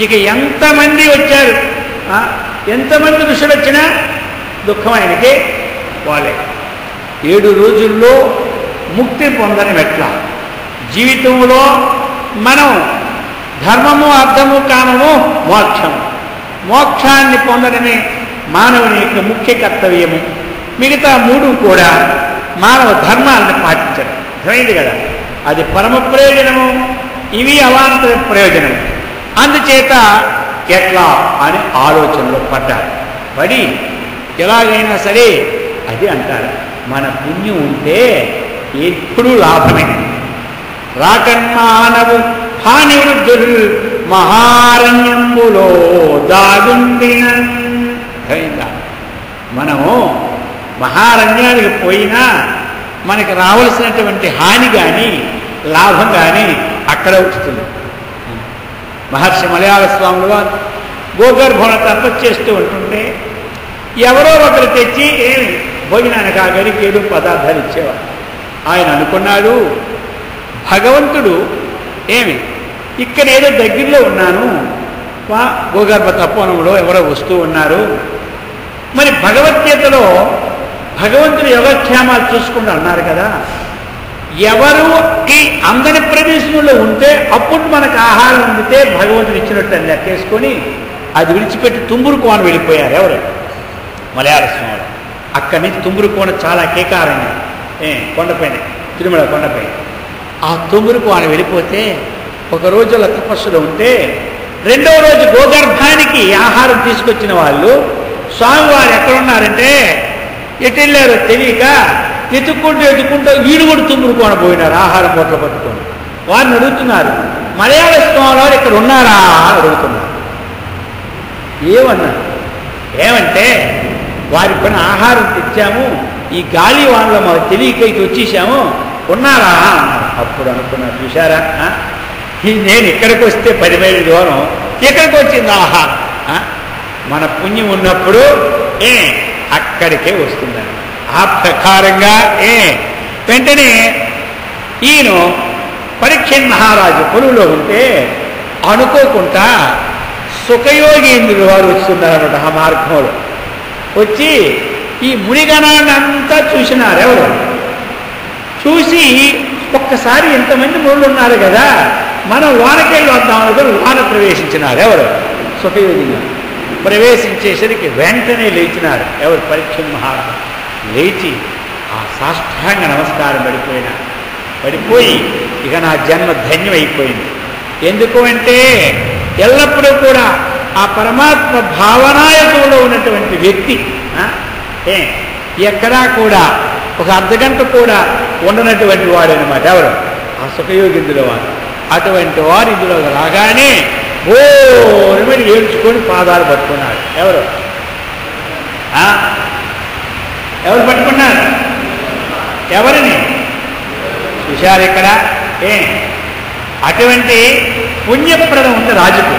ఇక ఎంతమంది వచ్చారు, ఎంతమంది ఋషులు వచ్చినా దుఃఖం ఆయనకి వాళ్ళే. 7 రోజుల్లో ముక్తి పొందని ఎట్లా? జీవితంలో మనం ధర్మము, అర్థము, కామము, మోక్షము. మోక్షాన్ని పొందడమే మానవుని యొక్క ముఖ్య కర్తవ్యము. మిగతా 3 కూడా మానవ ధర్మాలను పాటించడం. అర్థమైంది కదా? అది పరమ ప్రయోజనము, ఇవి అవాంతర ప్రయోజనము. అందుచేత ఎట్లా అని ఆలోచనలో పడ్డారు. పడి ఎలాగైనా సరే అది అంటారు, మన పుణ్యం ఉంటే ఎప్పుడూ లాభమే. రాకన్మానవు హాని వృద్ధులు మహారణ్యంబులో దాగుండిన. మనము మహారణ్యానికి పోయినా మనకి రావలసినటువంటి హాని కానీ లాభం కానీ అక్కడ వస్తుంది. మహర్షి మలయాళ స్వాములు వారు గోగర్భంలో తపస్సు చేస్తూ ఉంటుంటే ఎవరో ఒకరు తెచ్చి ఏమి భోజనానికి ఆ గడికి 7 పదార్థాలు ఇచ్చేవారు. ఆయన అనుకున్నాడు, భగవంతుడు ఏమి ఇక్కడ ఏదో దగ్గరలో ఉన్నాను, గోగర్భ తపోవనంలో ఎవరో వస్తూ ఉన్నారు, మరి భగవద్గీతలో భగవంతుడు యోగక్షేమాలు చూసుకుంటూ అన్నారు కదా, ఎవరికి అందని ప్రదేశంలో ఉంటే అప్పుడు మనకు ఆహారం అందితే భగవంతుడు ఇచ్చినట్టు అని లెక్కేసుకొని అది విడిచిపెట్టి తుంబురు కోన వెళ్ళిపోయారు. ఎవరు? మలయాళ స్వాములు. అక్కడి నుంచి తుంబురు కోన చాలా కేకారంగా కొండపైన, తిరుమల కొండపైన. ఆ తుంబురు కోన వెళ్ళిపోతే ఒక రోజు అలా తపస్సులో ఉంటే 2వ రోజు గోగర్భానికి ఆహారం తీసుకొచ్చిన వాళ్ళు స్వామివారు ఎక్కడున్నారంటే ఎటు వెళ్ళారో తెలియక ఎత్తుక్కుంటూ వీడు కూడా తుంబురు కోన పోయినారు ఆహారం పొట్ల పట్టుకొని. వారిని అడుగుతున్నారు, మలయాళ స్వామి వారు ఇక్కడ ఉన్నారా అని అడుగుతున్నారు. ఏమన్నారు? ఏమంటే వారి పైన ఆహారం తెచ్చాము, ఈ గాలి వాళ్ళలో మాకు తెలియక ఇటు వచ్చేసాము, ఉన్నారా అన్నారు. అప్పుడు అనుకున్నారు, చూశారా నేను ఇక్కడికి వస్తే 10 మైళ్ళ దూరం ఇక్కడికి వచ్చింది ఆహారం. మన పుణ్యం ఉన్నప్పుడు అక్కడికే వస్తుందని ఆ ప్రకారంగా వెంటనే ఈయన పరీక్షణ్ మహారాజు కొలువులో ఉంటే అనుకోకుండా సుఖయోగీంద్రుడు వారు వస్తున్నారన్నమాట. ఆ మార్గంలో వచ్చి ఈ మునిగణాన్ని అంతా చూసినారు. ఎవరు? చూసి ఒక్కసారి ఇంతమంది మునులు ఉన్నారు కదా, మనం వానకెళ్ళి వద్దాం అనుకుని వాన ప్రవేశించినారు. ఎవరు? సుఖయోగి ప్రవేశించేసరికి వెంటనే లేచినారు. ఎవరు? పరీక్షణ్ మహారాజు లేచి ఆ సాష్టాంగ నమస్కారం పడిపోయి ఇక నా జన్మ ధన్యమైపోయింది. ఎందుకు అంటే ఎల్లప్పుడూ కూడా ఆ పరమాత్మ భావనాయకంలో ఉన్నటువంటి వ్యక్తి ఎక్కడా కూడా ఒక అర్ధగంట కూడా ఉండనటువంటి వాడు అనమాట. ఎవరు? ఆ సుఖయోగిందుల వారు. అటువంటి వారు ఇందులో రాగానే ఓరి ఏడ్చుకొని పాదాలు పట్టుకున్నాడు. ఎవరు పట్టుకున్నారు? ఎవరిని చూశారు ఇక్కడ? అటువంటి పుణ్యప్రదం ఉంది రాజుకు.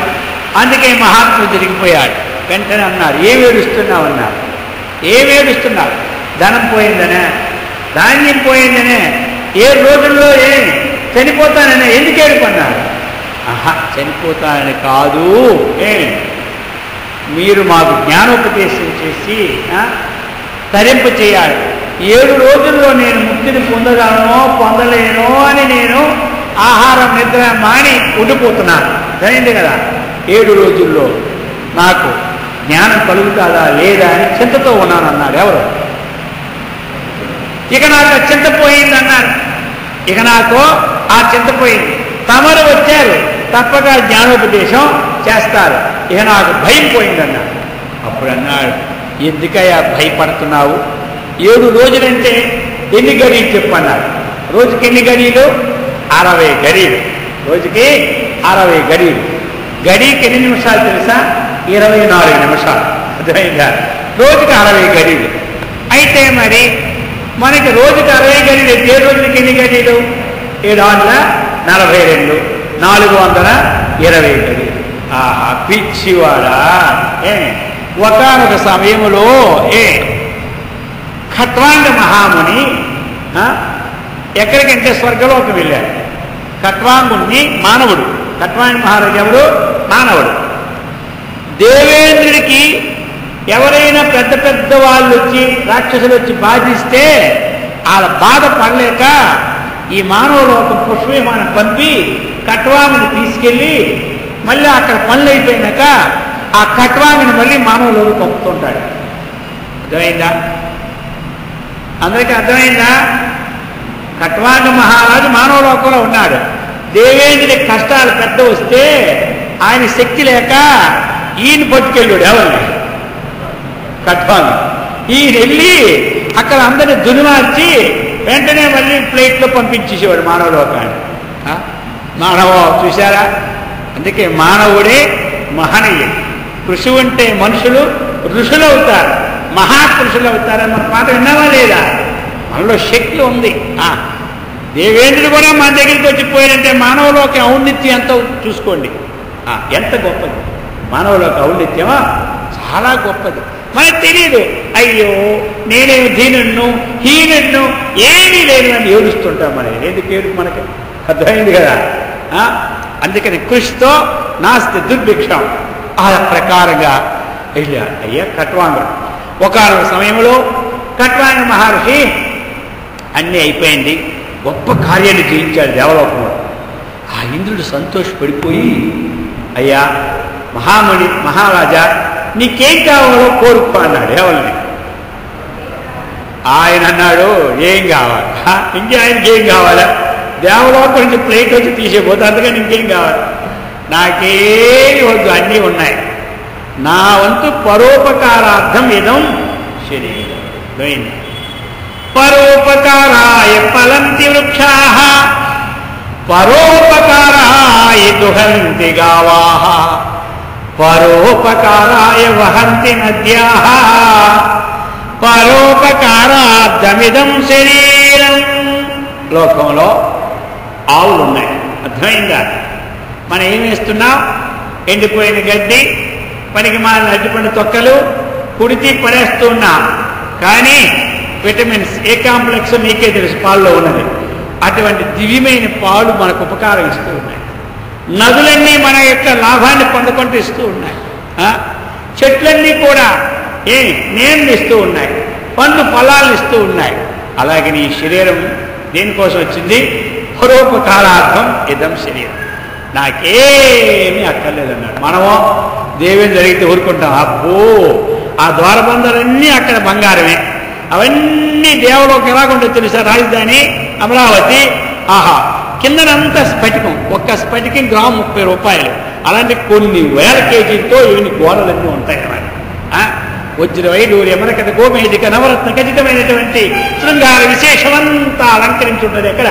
అందుకే మహాత్ముడు తిరిగిపోయాడు. వెంటనే అన్నారు, ఏమి ఏడుస్తున్నావు అన్నారు. ఏమి ఏడుస్తున్నావు? ధనం పోయిందనే, ధాన్యం పోయిందనే, 7 రోజుల్లో చనిపోతాననే. ఎందుకు ఏడుపన్నారు? చనిపోతానని కాదు, మీరు మాకు జ్ఞానోపదేశం చేసి తరింప చేయాలి. 7 రోజుల్లో నేను ముక్తిని పొందగలనో పొందలేనో అని నేను ఆహారం నిద్ర మాని ఉండిపోతున్నాను. సరైంది కదా? 7 రోజుల్లో నాకు జ్ఞానం కలుగుతుందా లేదా అని చింతతో ఉన్నాను అన్నారు. ఎవరు? ఇక నాకు చింత పోయింది అన్నారు. ఇక నాకు ఆ చింత పోయింది. తమరు వచ్చారు, తప్పక జ్ఞానోపదేశం చేస్తారు. ఇక నాకు భయం పోయిందన్నారు. అప్పుడు అన్నాడు, ఎందుకయ్యా భయపడుతున్నావు? 7 రోజులంటే ఎన్ని గడియలు చెప్పన్నారు? రోజుకి ఎన్ని గడియలు? 60 గడియలు. రోజుకి 60 గడియలు. గడికి ఎన్ని నిమిషాలు తెలుసా? 24 నిమిషాలు. అర్థమైందా? రోజుకి 60 గడియలు. అయితే మరి మనకి రోజుకి 60 గడియలు అయితే 7 రోజులకి ఎన్ని గడియలు? 742, 420 గడియలు. ఆహా, పిచ్చివాడా! ఒకనొక సమయంలో ఖట్వాంగ మహాముని ఎక్కడికంటే స్వర్గలోకి వెళ్ళాడు. ఖట్వాంగుణ్ణి మానవుడు. ఖట్వాంగ మహారాజు ఎవరు? మానవుడు. దేవేంద్రుడికి ఎవరైనా పెద్ద పెద్ద వాళ్ళు వచ్చి రాక్షసులు వచ్చి బాధిస్తే వాళ్ళ బాధ పడలేక ఈ మానవలోకం పుష్పవిమానం పంపి ఖట్వాంగుని తీసుకెళ్ళి మళ్ళీ అక్కడ పనులు అయిపోయినాక ఆ ఖట్వాంగుని మళ్ళీ మానవలోకి పంపుతుంటాడు. అర్థమైందా? అందరికీ అర్థమైందా? ఖట్వాంగ మహారాజు మానవలోకంలో ఉన్నాడు. దేవేంద్రుడి కష్టాలు పెద్ద వస్తే ఆయన శక్తి లేక ఈయన పట్టుకెళ్ళాడు. ఎవరిని? ఖట్వాంగం. ఈయన వెళ్ళి అక్కడ అందరిని దునిమార్చి వెంటనే మళ్ళీ ప్లేట్లో పంపించేసేవాడు మానవలోకాన్ని. మానవ చూశారా? అందుకే మానవుడే మహనీయుడు. ఋషువు అంటే మనుషులు ఋషులు అవుతారు, మహాపురుషులు అవుతారని మన మాట విన్నావా లేదా? మనలో శక్తి ఉంది. దేవేంద్రుడు కూడా మన దగ్గరికి వచ్చిపోయాడంటే మానవలోకి ఔన్నత్యం ఎంత చూసుకోండి. ఎంత గొప్పది మానవలోకి ఔన్నత్యమా! చాలా గొప్పది. మనకు తెలియదు. అయ్యో నేనేమి దీనును హీనును ఏమీ లేను అని ఏడుస్తుంటాం. మనం ఎందుకు ఏడు? మనకి అర్థమైంది కదా? అందుకని కృషితో నాస్తి దుర్భిక్షం. ఆ ప్రకారంగా వెళ్ళాడు. అయ్యా ఖట్వాంగుడు. ఒకనొక సమయంలో ఖట్వాంగ మహర్షి అన్నీ అయిపోయింది, గొప్ప కార్యాన్ని చేయించాడు దేవలోకంలో. ఆ ఇంద్రుడు సంతోషపడిపోయి, అయ్యా మహాముని మహారాజా నీకేం కావాలో కోరుకో అన్నాడు. ఎవరిని? ఆయన అన్నాడు, ఏం కావాలి? ఇంకే ఆయనకి ఏం కావాలా? దేవలోకం నుంచి ప్లేట్ వచ్చి తీసేపోతే అందుకని ఇంకేం కావాలి? నాకేమి వద్దు, అన్నీ ఉన్నాయి. నా వంతు పరోపకారార్థం ఇదం శరీరం. పరోపకారాయ ఫలంతి వృక్షాః పరోపకారాయ దుహంతి గావాః పరోపకారాయ వహంతి నద్యాః పరోపకారార్థమిదం శరీరం. లోకంలో ఆవులు ఉన్నాయి. అర్థమైందా? మనం ఏం వేస్తున్నాం? ఎండిపోయిన గడ్డి, పనికి మాలిన అడ్డుపండు తొక్కలు కుడితి పడేస్తూ ఉన్నాం. కానీ విటమిన్స్ ఏ కాంప్లెక్స్ మీకే తెలుసు పాల్లో ఉన్నది. అటువంటి దివ్యమైన పాలు మనకు ఉపకారం ఇస్తూ ఉన్నాయి. నదులన్నీ మన యొక్క లాభాన్ని పొందుకుంటూ ఇస్తూ ఉన్నాయి. చెట్లన్నీ కూడా నేను ఇస్తూ ఉన్నాయి, పండ్లు ఫలాలను ఇస్తూ ఉన్నాయి. అలాగే నీ శరీరం దేనికోసం వచ్చింది? పరోపకారార్థం ఇదం శరీరం. నాకేమీ అక్కర్లేదన్నాడు. మనమో దేవేంద్ర జరిగితే ఊరుకుంటాం. అబ్బో ఆ ద్వారబంధాలన్నీ అక్కడ బంగారమే. అవన్నీ దేవలోకి ఎలాగుంటో తెలుసా? రాజధాని అమరావతి. ఆహా, కిందనంతా స్ఫటికం. ఒక్క స్ఫటికం గ్రాము 30 రూపాయలు. అలాంటి కొన్ని వేల కేజీలతో ఇవన్నీ గోడలన్నీ ఉంటాయి అన్నమాట. వజ్రవైడూర్యమరకత గోమేదిక నవరత్న ఖచ్చితమైనటువంటి శృంగార విశేషమంతా అలంకరించి ఉంటుంది ఎక్కడ.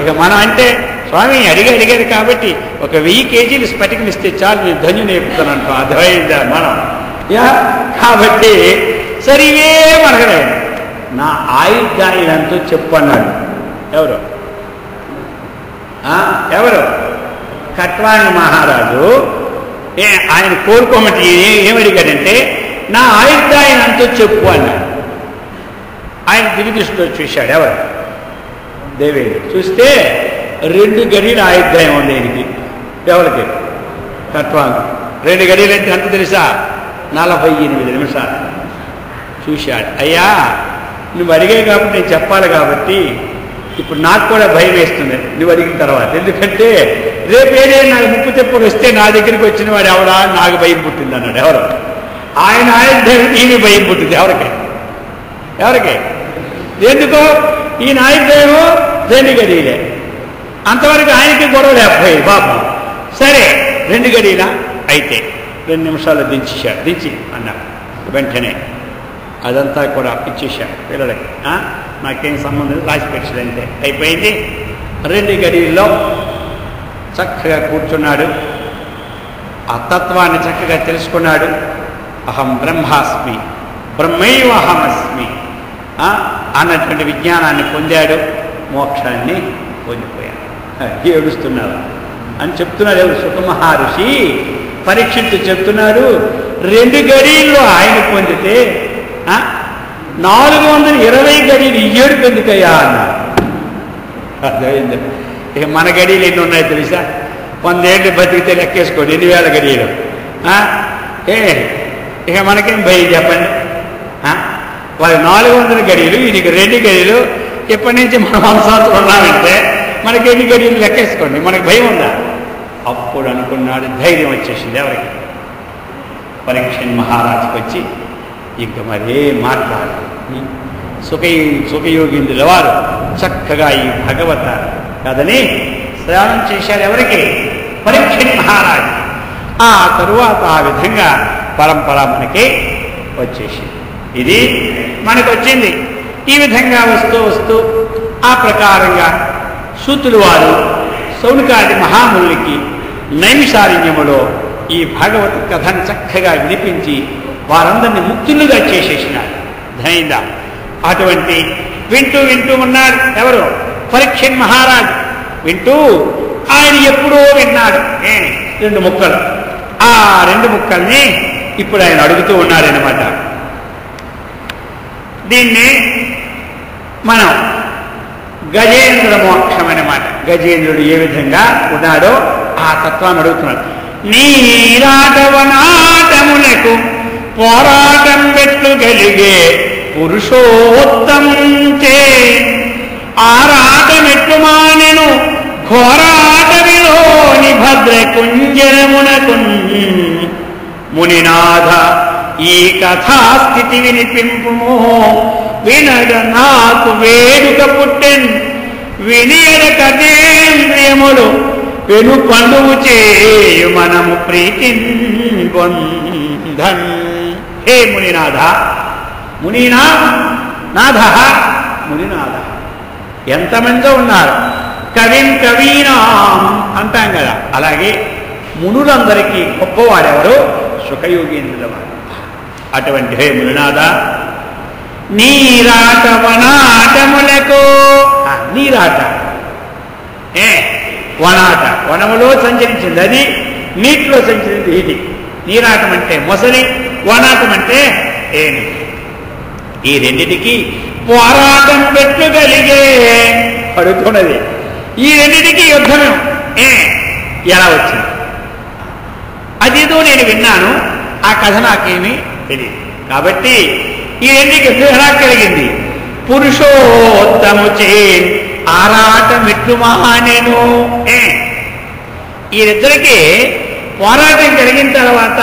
ఇక మనం అంటే స్వామి అడిగారు కాబట్టి ఒక 1000 కేజీలు స్ఫటికం ఇస్తే చాలు నేను ధన్యుని అయిపోతానంటాం. అర్థమైందా మనం? కాబట్టి సరే ఇవేం అడగలేదు. నా ఆయుర్దాయులంతో చెప్పు అన్నాడు. ఎవరు కట్వాంగ మహారాజు ఆయన కోరుకోమటి ఏమడిగాడంటే నా ఆయుర్దాయనంతో చెప్పు అన్నాడు. ఆయన దివ్య దృష్టిలో చూశాడు. ఎవరు? దేవేంద్రుడు. చూస్తే 2 గడియల ఆయుర్దాయం ఉంది ఆయనకి. ఎవరికి? కట్వాంగ. 2 గడియలు అంటే అంత తెలుసా? 48 నిమిషాలు. చూశాడు. అయ్యా నువ్వు అడిగావు కాబట్టి నేను చెప్పాలి కాబట్టి ఇప్పుడు నాకు కూడా భయం వేస్తుంది నువ్వు అడిగిన తర్వాత. ఎందుకంటే రేపు ఏదైనా నాకు ముప్పు తెప్పులు వస్తే నా దగ్గరికి వచ్చిన వాడు ఎవడా నాకు భయం పుట్టింది అన్నాడు. ఎవరు? ఆయన ఆయుర్దాయం ఈయన భయం పుట్టింది. ఎవరికి? ఎందుకో ఈయన ఆయుర్దాయము 2 గడియలే. అంతవరకు ఆయనకి గొడవ లేకపోయాయి పాపం. సరే 2 గడియలా అయితే 2 నిమిషాలు దించేశాడు. దించి అన్నాడు. వెంటనే అదంతా కూడా ఇచ్చేశాడు పిల్లలకి. నాకేం సంబంధం రాసి పెట్టాడంటే అయిపోయింది. 2 గడియల్లో చక్కగా కూర్చున్నాడు. ఆ తత్వాన్ని చక్కగా తెలుసుకున్నాడు. అహం బ్రహ్మాస్మి బ్రహ్మైవ అహమస్మి అన్నటువంటి విజ్ఞానాన్ని పొందాడు. మోక్షాన్ని పొందిపోయాడు. ఏడుస్తున్నాడు అని చెప్తున్నాడు ఎవరు? సుఖ మహర్షి పరీక్షించి చెప్తున్నాడు. 2 గడియల్లో ఆయన పొందితే 420 గడియలు ఏడుపు ఎందుకయ్యా అన్నారు. అర్థమైంది. ఇక మన గడియలు ఎన్ని ఉన్నాయో తెలుసా? 100 ఏళ్ళు బతికితే లెక్కేసుకోండి 2000 గడియలు. ఇక మనకేం భయం చెప్పండి? వాళ్ళు 400 గడియలు, ఈయనకి 2 గడియలు. ఎప్పటి నుంచి మనం 100 సంవత్సరాలు ఉన్నామంటే మనకి ఎన్ని గడియలు లెక్కేసుకోండి. మనకు భయం ఉందా? అప్పుడు అనుకున్నాడు. ధైర్యం వచ్చేసింది ఎవరికి? పరీక్షణ్ మహారాజుకి వచ్చి ఇంక మరే మాట్లాడాలి. సుఖయోగిందుల వారు చక్కగా ఈ భగవత కథని శ్రవణం చేశారు. ఎవరికి? పరీక్షణ్ మహారాజు. ఆ తరువాత ఆ విధంగా పరంపర మనకి వచ్చేసింది. ఇది మనకు వచ్చింది. ఈ విధంగా వస్తూ వస్తూ ఆ ప్రకారంగా సూతులు వారు సౌనకాది మహామునులకి నైమిషారణ్యములో ఈ భగవత్ కథను చక్కగా వినిపించి వారందరినీ ముక్తులుగా చేసేసినారు. ధైర్యంగా అటువంటి వింటూ ఉన్నాడు. ఎవరు? పరీక్షణ్ మహారాజు వింటూ ఆయన ఎప్పుడో విన్నాడు 2 ముక్కలు. ఆ 2 ముక్కల్ని ఇప్పుడు ఆయన అడుగుతూ ఉన్నాడనమాట. దీన్ని మనం గజేంద్ర మోక్షం అన్నమాట. గజేంద్రుడు ఏ విధంగా ఉన్నాడో ఆ తత్వాన్ని అడుగుతున్నాడు. నీరాటవనాటములకు పోరాటం పెట్లు కలిగే పురుషోత్తముంచే ఆరాటమెట్లు మానెను ఘోరాటవిలోని భద్ర కుంజరమునకు మునినాథ ఈ కథాస్థితి వినిపింపుము వినగ నాకు వేడుక పుట్టెన్ వినియడ కథేంద్రియములు పెను పండువు చేయు మనము ప్రీతిన్ పొందన్. హే మునినాథ, మునినాథ మునినాథ ఎంతమందో ఉన్నారు. కవీనాం అంటాం కదా, అలాగే మునులందరికీ గొప్పవాడెవరు? సుఖయోగేంద్రుల వారు. అటువంటి హే మునినాథ నీరాట వనాటములకు నీరాట వనాట వనములో సంచరించింది, అది నీటిలో సంచరించింది. ఇది నీరాటం అంటే మొసలి, వనాటం అంటే ఏమి. ఈ రెండిటికి పోరాటం పెట్టగలిగే పడుతున్నది. ఈ రెండిటికి యుద్ధం ఎలా వచ్చింది అదేదో నేను విన్నాను, ఆ కథ నాకేమీ తెలియదు. కాబట్టి ఈ రెండికి యుద్ధం ఎలా కలిగింది? పురుషోత్తము చే ఆరాటమిట్లు మహానేను. వీరిద్దరికి పోరాటం కలిగిన తర్వాత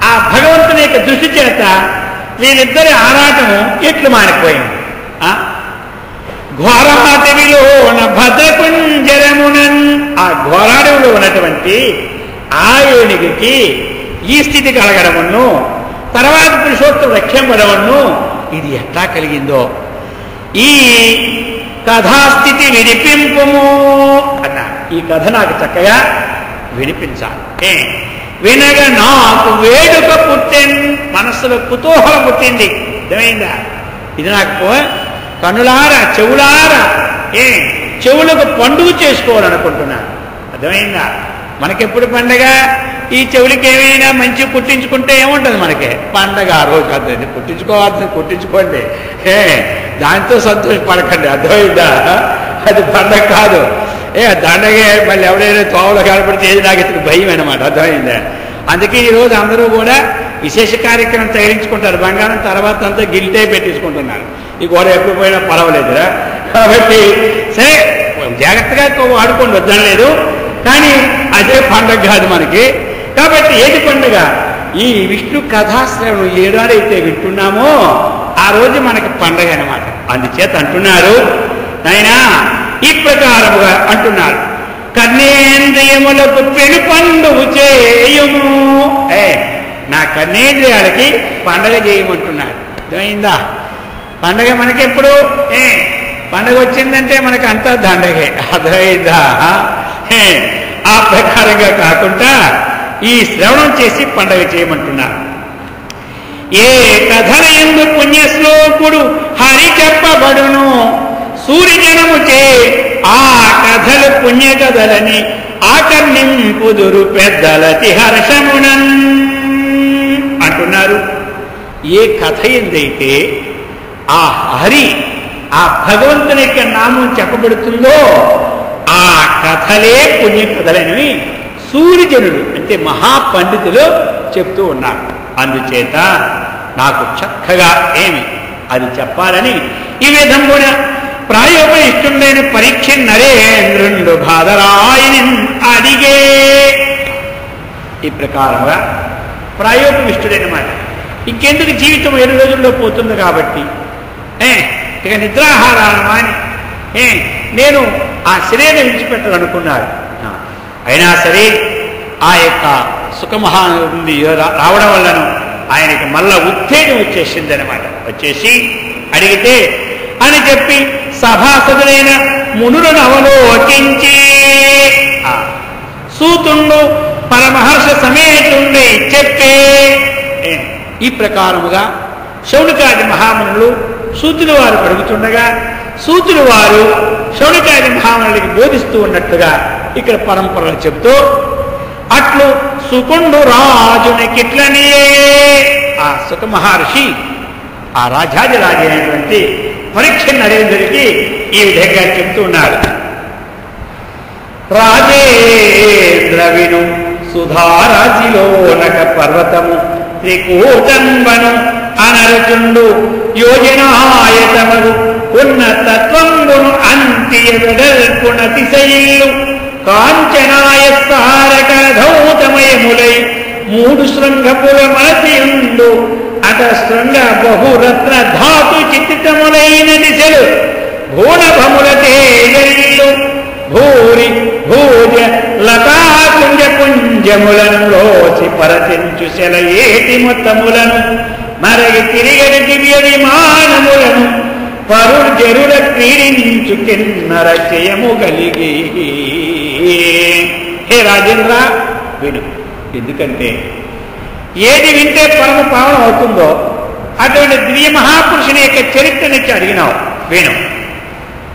ఆ భగవంతుని యొక్క దృష్టి చేత వీరిద్దరి ఆరాటము ఎట్లు మారిపోయింది. ఘోరాటవిలో భద్రకుంజరమునన్, ఆ ఘోరాడవిలో ఉన్నటువంటి ఆ ఏనుగుకి ఈ స్థితి కలగడమును, తర్వాత పురుషోత్తమ రక్షింపడమును ఇది ఎట్లా కలిగిందో ఈ కథాస్థితి వినిపింపుము అన్నారు. ఈ కథ నాకు చక్కగా వినిపించాలి. వినగా నాకు వేడుక పుట్టింది, మనస్సులో కుతూహలం పుట్టింది. అర్థమైందా? ఇది నాకు కన్నులారా చెవులారా చెవులకు పండుగ చేసుకోవాలనుకుంటున్నాను. అర్థమైందా? మనకెప్పుడు పండగ? ఈ చెవులకి ఏమైనా మంచి కుట్టించుకుంటే ఏముంటుంది మనకి పండగ. ఆ రోజు అర్థమైంది, కుట్టించుకోవాల్సింది కుట్టించుకోండి, దాంతో సంతోషపడకండి. అర్థమైందా? అది పండగ కాదు. దండగే మళ్ళీ ఎవరైనా తోవలో కనపడితే ఏది నాకు ఇతనికి భయం అనమాట. అర్థమైందా? అందుకే ఈరోజు అందరూ కూడా విశేష కార్యక్రమం తయారించుకుంటారు. బంగారం తర్వాత అంతా గిల్టే పెట్టించుకుంటున్నారు. ఈ గోడ ఎప్పుడు పోయినా పర్వాలేదురా. కాబట్టి సరే జాగ్రత్తగా వాడుకోండి, వద్దనలేదు. కానీ అదే పండగ కాదు మనకి. కాబట్టి ఏది పండుగ? ఈ విష్ణు కథాశ్రవణం ఏడాడైతే వింటున్నామో ఆ రోజు మనకి పండగ అనమాట. అందుచేత అంటున్నారు నాయనా ఈ ప్రకారముగా అంటున్నారు, కర్ణేంద్రియములకు పెను పండుగ చేయుము. నా కర్ణేంద్రియాలకి పండగ చేయమంటున్నారు. అర్థమైందా? పండగ మనకెప్పుడు పండగ వచ్చిందంటే మనకి అంతా దండగే. అర్థమైందా? ఆ ప్రకారంగా కాకుండా ఈ శ్రవణం చేసి పండగ చేయమంటున్నారు. ఏ కథల యందు పుణ్యశ్లోకుడు హరి చెప్పబడును, సూర్యజనము చే ఆ కథలు పుణ్య కథలని ఆకర్ణింపుదురు పెద్దలతి హర్షమునన్ అంటున్నారు. ఏ కథ ఎందైతే ఆ హరి ఆ భగవంతుని యొక్క నామం చెప్పబడుతుందో ఆ కథలే పుణ్య కథలని సూర్యజనుడు అంటే మహాపండితులు చెప్తూ ఉన్నారు. అందుచేత నాకు చక్కగా అది చెప్పాలని ఈ విధంగా ప్రాయోపనిష్ఠుడైన పరీక్ష నరేంద్రుండు బాధరాయని అడిగే. ఈ ప్రకారంగా ప్రాయోపనిష్ఠుడైన మాట. ఇంకెందుకు జీవితం 7 రోజుల్లో పోతుంది కాబట్టి ఇక నిద్రాహారాలు మాని నేను ఆ శరీరం విడిచిపెట్టాలనుకున్నాడు. అయినా సరే ఆ యొక్క సుఖమహానుంది రావడం వల్లను ఆయనకి మళ్ళా ఉత్తేజం వచ్చేసింది అనమాట. వచ్చేసి అడిగితే అని చెప్పి సభాసదులైన మునులను అవలోకించి సూతుండు పరమహర్ష సమేతుండే చెప్పే. ఈ ప్రకారముగా శౌనకాది మహామునులు సూతులు వారు అడుగుతుండగా సూతులు వారు శౌనకాది మహామునులకి బోధిస్తూ ఉన్నట్లుగా ఇక్కడ పరంపరలు చెబుతూ అట్లు సుకుండు రాజునికిట్లనియే ఆ సుఖ మహర్షి ఆ రాజాదిరాజు అయినటువంటి పరీక్ష నరేంద్రుడికి ఈ విధంగా చెప్తూ ఉన్నారు. రాజేంద్ర విను సుధారాశిలోనక పర్వతము త్రికూటంబను అనరుచుండు యోజనాయతమగు ఉన్న తత్వంబును అంత్య వెడల్పున తిశయిల్లు కాంచనాయ తారకధౌతమయములై 3 శృంగపుల మనసియుండు అట శృంగ బహురత్న ధాతు చిత్తితములైన దిశలు భూనభముల తేజల్లు భూరి భూజ లతాకుంజ పుంజములను రోచి పరచించు సెలయేటి మొత్తములను మరగి తిరిగడి దివ్య విమానములను పరుజరుల క్రీడించు కిన్నర జయము కలిగి. హే రాజేంద్ర విను. ఎందుకంటే ఏది వింటే పరమ పావనం అవుతుందో అటువంటి దివ్య మహాపురుషుని యొక్క చరిత్ర నుంచి అడిగినావు. విను.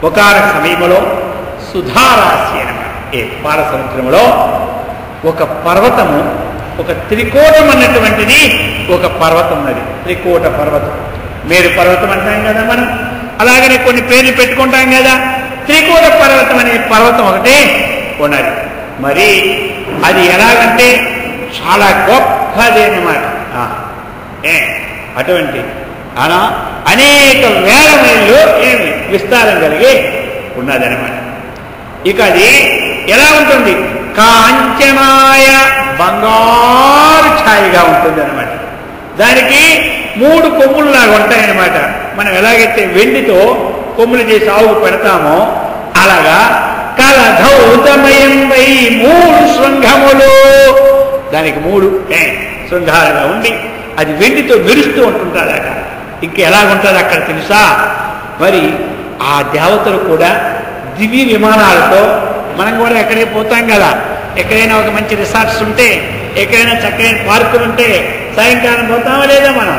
ఒకనొక సమయంలో సుధారాశి అనమాట పాల సముద్రంలో ఒక పర్వతము, ఒక త్రికోటం అన్నటువంటిది ఒక పర్వతం ఉన్నది. త్రికోట పర్వతం, మేరు పర్వతం అంటాం కదా మనం, అలాగనే కొన్ని పేర్లు పెట్టుకుంటాం కదా. త్రికోట పర్వతం అనే పర్వతం ఒకటే ఉన్నది. మరి అది ఎలాగంటే చాలా గొప్పది అన్నమాట. అటువంటి అలా అనేక వేల మైళ్ళు విస్తారం కలిగి ఉన్నదనమాట. ఇక అది ఎలా ఉంటుంది? కాంచనాయ బంగారు ఛాయగా ఉంటుంది అనమాట. దానికి 3 కొమ్ములు లాగా ఉంటాయన్నమాట. మనం ఎలాగైతే వెండితో కొమ్ములు చేసి ఆవుకు పెడతామో అలాగా కలధౌతమయం 3 శృంగములు దానికి 3 శృంగాలుగా ఉండి అది వెండితో మెరుస్తూ ఉంటుంటారట. ఇంక ఎలాగుంటుంది అక్కడ తెలుసా? మరి ఆ దేవతలు కూడా దివ్య విమానాలతో, మనం కూడా ఎక్కడికి పోతాం కదా, ఎక్కడైనా ఒక మంచి రిసార్ట్స్ ఉంటే, ఎక్కడైనా చక్కని పార్కులు ఉంటే సాయంకాలం పోతామా లేదా? మనం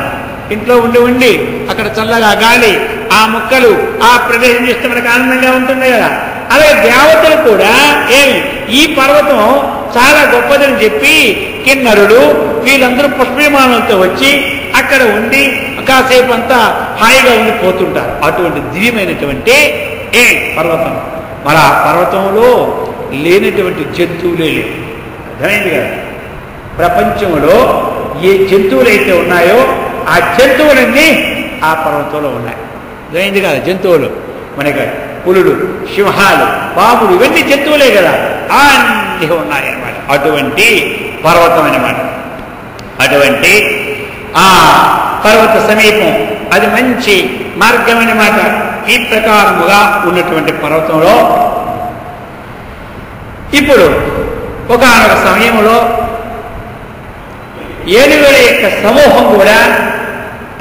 ఇంట్లో ఉండి ఉండి అక్కడ చల్లగా గాలి, ఆ మొక్కలు, ఆ ప్రదేశం చూస్తే మనకు ఆనందంగా ఉంటుంది కదా. అలాగే దేవతలు కూడా ఈ పర్వతం చాలా గొప్పదని చెప్పి కిన్నరులు వీళ్ళందరూ పుష్పవిమానాలతో వచ్చి అక్కడ ఉండి కాసేపు అంతా హాయిగా ఉండిపోతుంటారు. అటువంటి దివ్యమైనటువంటి పర్వతం. మరి ఆ పర్వతంలో లేనటువంటి జంతువులే లేవు. అర్థమైంది కదా? ప్రపంచంలో ఏ జంతువులైతే ఉన్నాయో ఆ జంతువులన్నీ ఆ పర్వతంలో ఉన్నాయి. అర్థమైంది కదా? జంతువులు మనకి పులులు, సింహాలు, పాములు ఇవన్నీ జంతువులే కదా, అన్నీ ఉన్నాయన్నమాట. అటువంటి పర్వతం అన్నమాట. అటువంటి ఆ పర్వత సమీపం అది మంచి మార్గం అన్నమాట. ఈ ప్రకారముగా ఉన్నటువంటి పర్వతంలో ఇప్పుడు ఒకానొక సమయంలో ఏనుగుల యొక్క సమూహం కూడా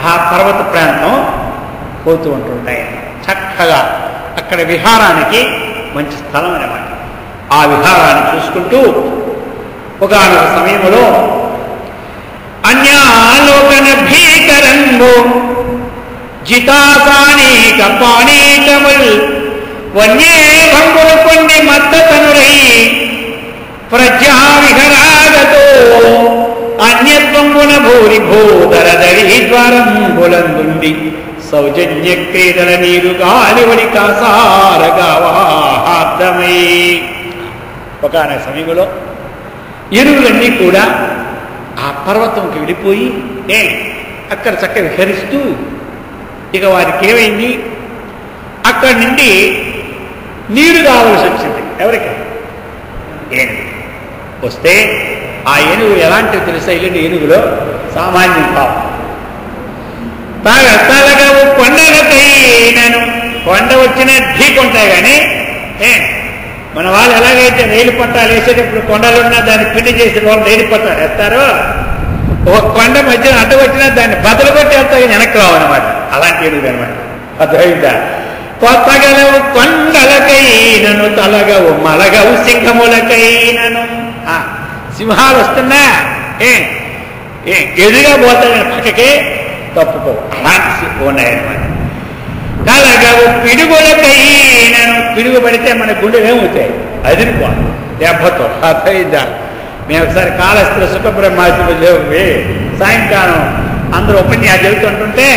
ఆ పర్వత ప్రాంతం పోతూ ఉంటుంటాయి. చక్కగా అక్కడ విహారానికి మంచి స్థలం అన్నమాట. ఆ విహారాన్ని చూసుకుంటూ ఒకానొక సమయంలో అన్యాలోకన భీకరంబు జితాసానీక పానీకముల్ వన్యే భంగులు కొన్ని మత్తతనురై ప్రజ్ఞా విహరాగతో అన్యత్వంబున భూరి భూధర దరి ద్వారం బులందుండి సౌజన్య క్రీడల నీరు గాలివడి కాసారగావాహార్థమై. ఒకనొక సమయంలో ఎరువులన్నీ కూడా ఆ పర్వతంకి వెళ్ళిపోయి అక్కడ చక్కగా విహరిస్తూ, ఇక వారికి ఏమైంది, అక్కడి నుండి నీరు కావలసి వచ్చింది. ఎవరికి? ఏనుగు. వస్తే ఆ ఏనుగు ఎలాంటివి తెలుసా? ఇల్లు ఏనుగులో సామాన్యం కావు. తలగవు కొండలకైనను కొండ వచ్చిన ఢీకొంటాయి. కానీ మన వాళ్ళు ఎలాగైతే రైలు పట్టాలు వేసేటప్పుడు కొండలున్నా దాన్ని పిండి చేసి వాళ్ళు రైలు పట్టాలు వేస్తారో, ఒక కొండ మధ్యన అడ్డు వచ్చినా దాన్ని బదులు కొట్టి వెళ్తాయి, వెనక్కి రావన్నమాట. అలాంటి ఏనుగు అనమాట. అర్థమైందా? కొత్తగలవు కొండలకైనను తలగవు మలగవు సింహములకైనను. సింహాలు వస్తున్నా ఎదురుగా పోతాయి, పక్కకే తప్పుకో. అలాంటి ఉన్నాయన్నమాట. తలగవు పిడుగులకైనను పిడుగు పడితే మన గుండెలు ఏమవుతాయి? అదిరిపోవాలి దెబ్బతో. అర్థమైందా? మేము ఒకసారి కాళహస్తిలో సుఖబ్రహ్మాస్త్రులు సాయంకాలం అందరూ ఉపన్యాసం చెబుతుంటుంటే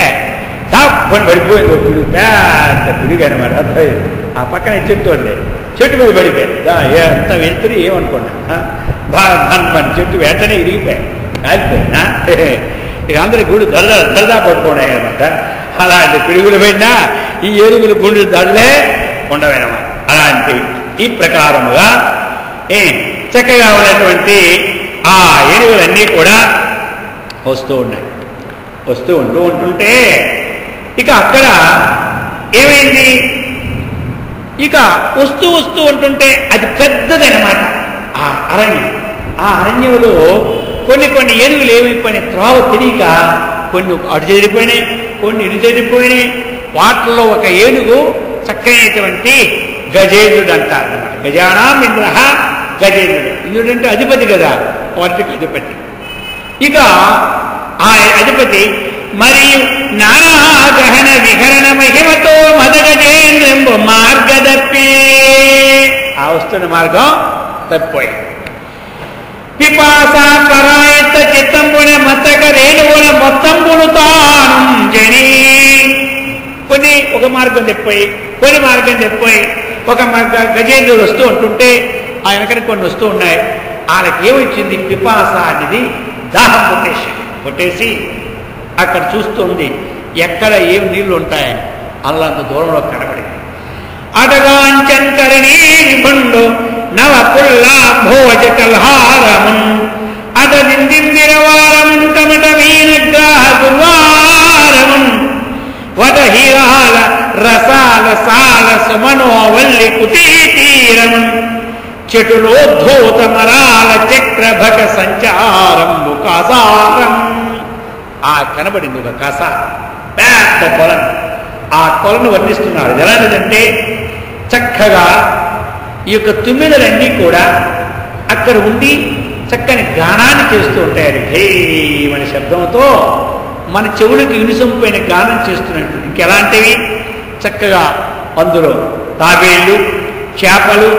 తప్పని పడిపోయింది. ఒక పిడుగు, పెద్ద పిడుగు అనమాట. అర్థమైంది? ఆ పక్కన చెట్టు ఉండే, చెట్టు మీద పడిపోయింది. ఎంత వెళ్తురు ఏమనుకున్నా బాగా చెట్టు వెంటనే ఇరిగిపోయాయి, కాలిపోయినా. ఇక అందరి గుడి దరదా పట్టుకున్నాయి అనమాట. అలాంటి పిడుగులు పోయినా ఈ ఏనుగులు గుండెలు దడలే ఉండవన్నమాట. అలాంటి ఈ ప్రకారముగా చక్కగా ఉన్నటువంటి ఆ ఏనుగులన్నీ కూడా వస్తూ ఉన్నాయి. వస్తూ ఉంటుంటే ఇక అక్కడ ఏమైంది, ఇక వస్తూ ఉంటుంటే అది పెద్దదనమాట ఆ అరణ్యం. ఆ అరణ్యంలో కొన్ని ఏనుగులు ఏమైపోయినాయి, త్రోవ తెలియక కొన్ని అటు చెదిరిపోయినాయి, కొన్ని ఇటు చెదిరిపోయినాయి. వాటిల్లో ఒక ఏనుగు చక్కనైనటువంటి గజేంద్రుడు అంటారు అన్నమాట. గజానాం ఇంద్ర గజేంద్రుడు. ఇంద్రుడు అంటే అధిపతి కదా, వాటికి అధిపతి. ఇక ఆ అధిపతి మరియు నానాగ్రహణ విహరణ మహిమతో మదగజేంద్రంబు మార్గదప్పి. ఆ వస్తున్న మార్గం తప్పిపోయి పిపాస పరాయత చిత్తంబున మత్తక రేణువుల మొత్తంబును తాను జని. కొన్ని ఒక మార్గం తెప్పిపోయి, కొన్ని మార్గం తెప్పిపోయి, ఒక గజేంద్రుడు వస్తూ ఉంటుంటే ఆయనకని కొన్ని వస్తూ ఉన్నాయి. వాళ్ళకి ఏమొచ్చింది, పిపాస అనేది దాహం కొట్టేసి అక్కడ చూస్తుంది ఎక్కడ ఏం నీళ్లు ఉంటాయని. అల్లంత దూరంలో కనబడింది. అడగాంచంకరణీ నిబండు నవ పుల్లా భోజ కల్హారమున్ అదదిందిరవారమున్ కమట వీనగ్రాహ దుర్వారమున్ వదహిరాల రసాల సాల సుమనోవల్లి కుటీతీరమున్ చటులోద్ధూతమరాల చక్రభక సంచారంబు కాసారం. ఆ కనబడింది ఒక కాస, పెద్ద కొలను. ఆ కొలను వర్ణిస్తున్నారు. ఎలాంటిదంటే చక్కగా ఈ యొక్క తుమ్మిదలన్నీ కూడా అక్కడ ఉండి చక్కని గానాన్ని చేస్తూ ఉంటాయి. ఢేమని శబ్దంతో మన చెవులకు వినుసంపోయిన గానం చేస్తున్నట్టు. ఇంకెలాంటివి చక్కగా అందులో తాబేళ్ళు, చేపలు,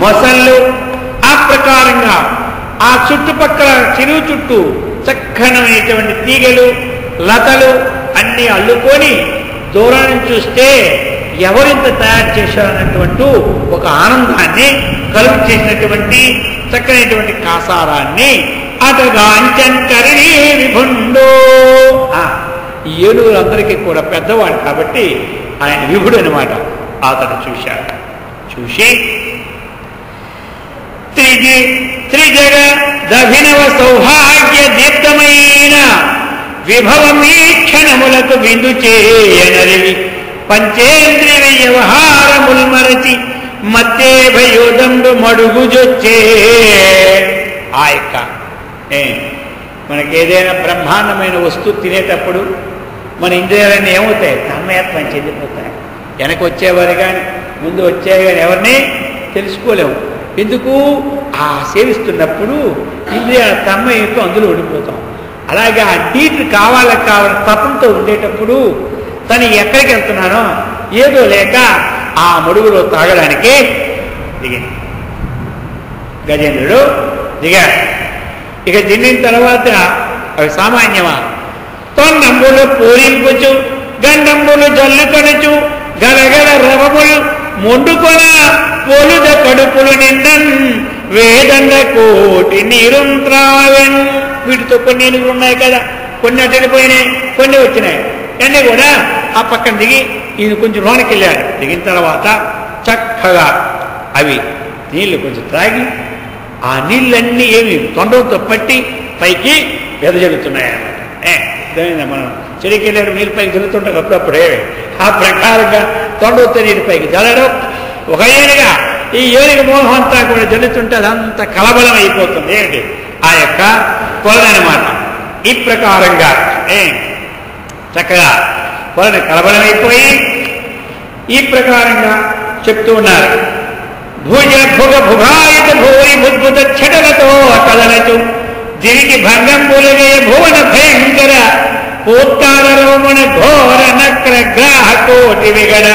మొసళ్ళు, ఆ ప్రకారంగా ఆ చుట్టుపక్కల చెరువు చుట్టూ చక్కనమైనటువంటి తీగలు, లతలు అన్నీ అల్లుకొని దూరం నుంచి చూస్తే ఎవరింత తయారు చేశారన్నటువంటి ఒక ఆనందాన్ని కలుగు చేసినటువంటి చక్కనైనటువంటి కాసారాన్ని అటగాంచంకరిణీ విభుండో. ఈ ఏనుగులందరికీ కూడా పెద్దవాడు కాబట్టి ఆయన విభుడు అనమాట. అతడు చూశాడు. చూసి త్రిజగదభినవ సౌభాగ్య దీప్తమైన విభవమీక్షణములకు విందు చేయనరివి పంచేంద్రియ వ్యవహారముల్మరచి మత్తే భయోదండు మడుగుజొచ్చే. ఆ యొక్క మనకేదైనా బ్రహ్మాండమైన వస్తువు తినేటప్పుడు మన ఇంద్రియాలన్నీ ఏమవుతాయి? తన్మయత్వం చెందిపోతాయి. వెనక వచ్చేవారు కానీ ముందు వచ్చేవి కానీ ఎవరిని తెలుసుకోలేము. ఎందుకు? ఆ సేవిస్తున్నప్పుడు ఇంద్రియాల తన్మయంతో అందులో ఉండిపోతాం. అలాగే ఆ నీటి కావాలని తపంతో ఉండేటప్పుడు తను ఎక్కడికి వెళ్తున్నానో ఏదో లేక ఆ మడుగులో తాగడానికి దిగింది. గజేంద్రుడు దిగాడు. ఇక దిగిన తర్వాత అవి సామాన్యమా? తొన్నంబులు పూరింపుచు గండంబులు జల్లుకొనచు గలగల రవములు మొండుకొన పొలుద కడుపులు నిండన్ వేదండ కోటి నీరుం త్రావెన్. వీటితో కొన్ని ఏనుగులు ఉన్నాయి కదా, కొన్ని అటెళ్ళిపోయినాయి, కొన్ని వచ్చినాయి. అన్నీ కూడా ఆ పక్కన దిగి ఈయన కొంచెం లోనికి వెళ్ళాడు. దిగిన తర్వాత చక్కగా అవి నీళ్లు కొంచెం త్రాగి ఆ నీళ్ళన్నీ ఏమి తొండంతో పట్టి పైకి వెదజల్లుతున్నాయి అన్నమాట. మనం చెడికి వెళ్ళాడు, నీళ్ళు పైకి జల్లుతుంటాం అప్పుడప్పుడే. ఆ ప్రకారంగా తొండంతో నీళ్ళు పైకి జల్లడం ఒక ఏనుగా ఈ ఏనుగు మోహం అంతా కూడా జల్లుతుంటే అదంతా కలబలం అయిపోతుంది. ఏంటి? ఆ యొక్క కొలనమాట. ఈ ప్రకారంగా చక్కగా కొలని కలబలమైపోయి ఈ ప్రకారంగా చెప్తూ ఉన్నారు. భుజ భుగ భుగాయుత భూరి బుద్భుత చెడలతో కదలచు దివికి భంగం పులగే భువన భయంకర పూత్తార రోమణ ఘోర నక్ర గ్రాహ కోటి విగడ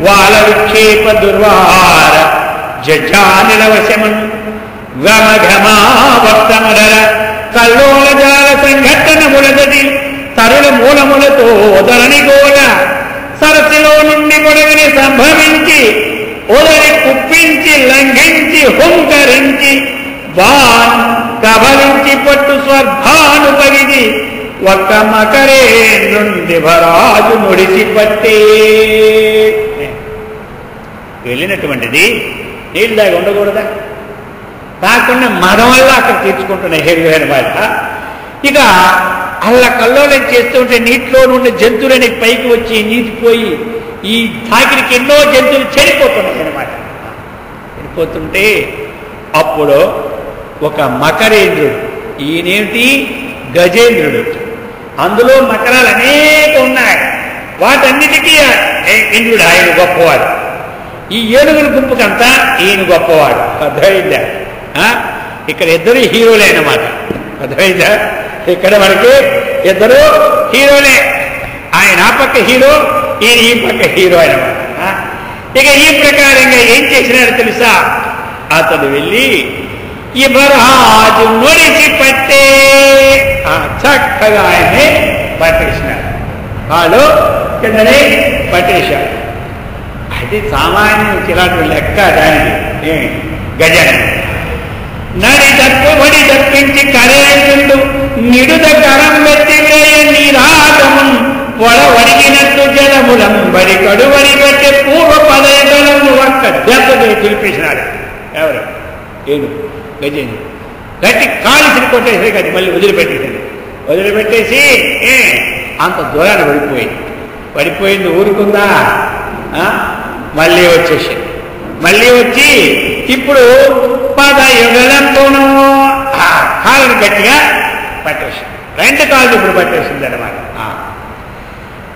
వాల విక్షేప దుర్వార జజానిలవశమన్ గమ ఘమావర్తమడర కల్లోల జాల సంఘటనములదది తరుల మూలములతో ధరణి గోల సరస్సులో నుండి పొడవిని సంభవించి ఒదరి కుప్పించి లంఘించి హుంకరించి వాన్ కబలించి పట్టు స్వర్భాను పగిది ఒక్క మకరే నుండి భరాజు ముడిసి పట్టే. వెళ్ళినటువంటిది నీళ్ళు దాగి ఉండకూడదా? కాకుండా మదం వల్ల అక్కడ తీర్చుకుంటున్నాయి హెరివేరు మాట. ఇక అలా కల్లోలం చేస్తుంటే నీటిలో నుండి జంతువులని పైకి వచ్చి నీటిపోయి ఈ తాకిడికి ఎన్నో జంతువులు చెడిపోతున్నాయి అన్నమాట. చెడిపోతుంటే అప్పుడు ఒక మకరేంద్రుడు, ఈయనేమిటి గజేంద్రుడు, అందులో మకరాలు అనేక ఉన్నాయి. వాటన్నిటికీ ఇంద్రుడు ఆయన గొప్పవాడు. ఈ ఏనుగుల గుంపుకంతా ఈయన గొప్పవాడు. అర్థమైందా? ఇక్కడ ఇద్దరు హీరోలే అన్నమాట. అర్థమైందా? ఇక్కడ మనకి ఇద్దరు హీరోలే. ఆయన ఆ పక్క హీరో, ఈయన ఈ పక్క హీరో అన్నమాట. ఇక ఈ ప్రకారంగా ఏం చేసినాడు తెలుసా? అతడు వెళ్ళి ఈ బరహాజు ముడిచి పట్టే చక్కగా ఆయన్ని పట్టేసినాడు. కాళ్ళు కిందనే పట్టేశాడు. అది సామాన్యం చిరాకు లెక్క దానికి గజన నడి దక్కుబడి దక్కించి కరేండు నిడుద కరం వెత్తివేయ నీరాగమున్ పొడవడిగినట్టు జలములం బడి కడువడి కట్టే పూర్వ పదయతలను ఒక్క దెబ్బతో పిలిపేసినాడు. ఎవరు? ఏను గజేంద్రుడు. గట్టి కాలిసిని కొట్టేసరికి అది మళ్ళీ వదిలిపెట్టేసి అంత దూరాన్ని పడిపోయింది. ఊరుకుందా? మళ్ళీ వచ్చేసింది. మళ్ళీ వచ్చి ఇప్పుడు పదయుగలంపును కాళ్ళను గట్టిగా పట్టేసింది. 2 కాళ్ళు ఇప్పుడు పట్టేసింది అనమాట.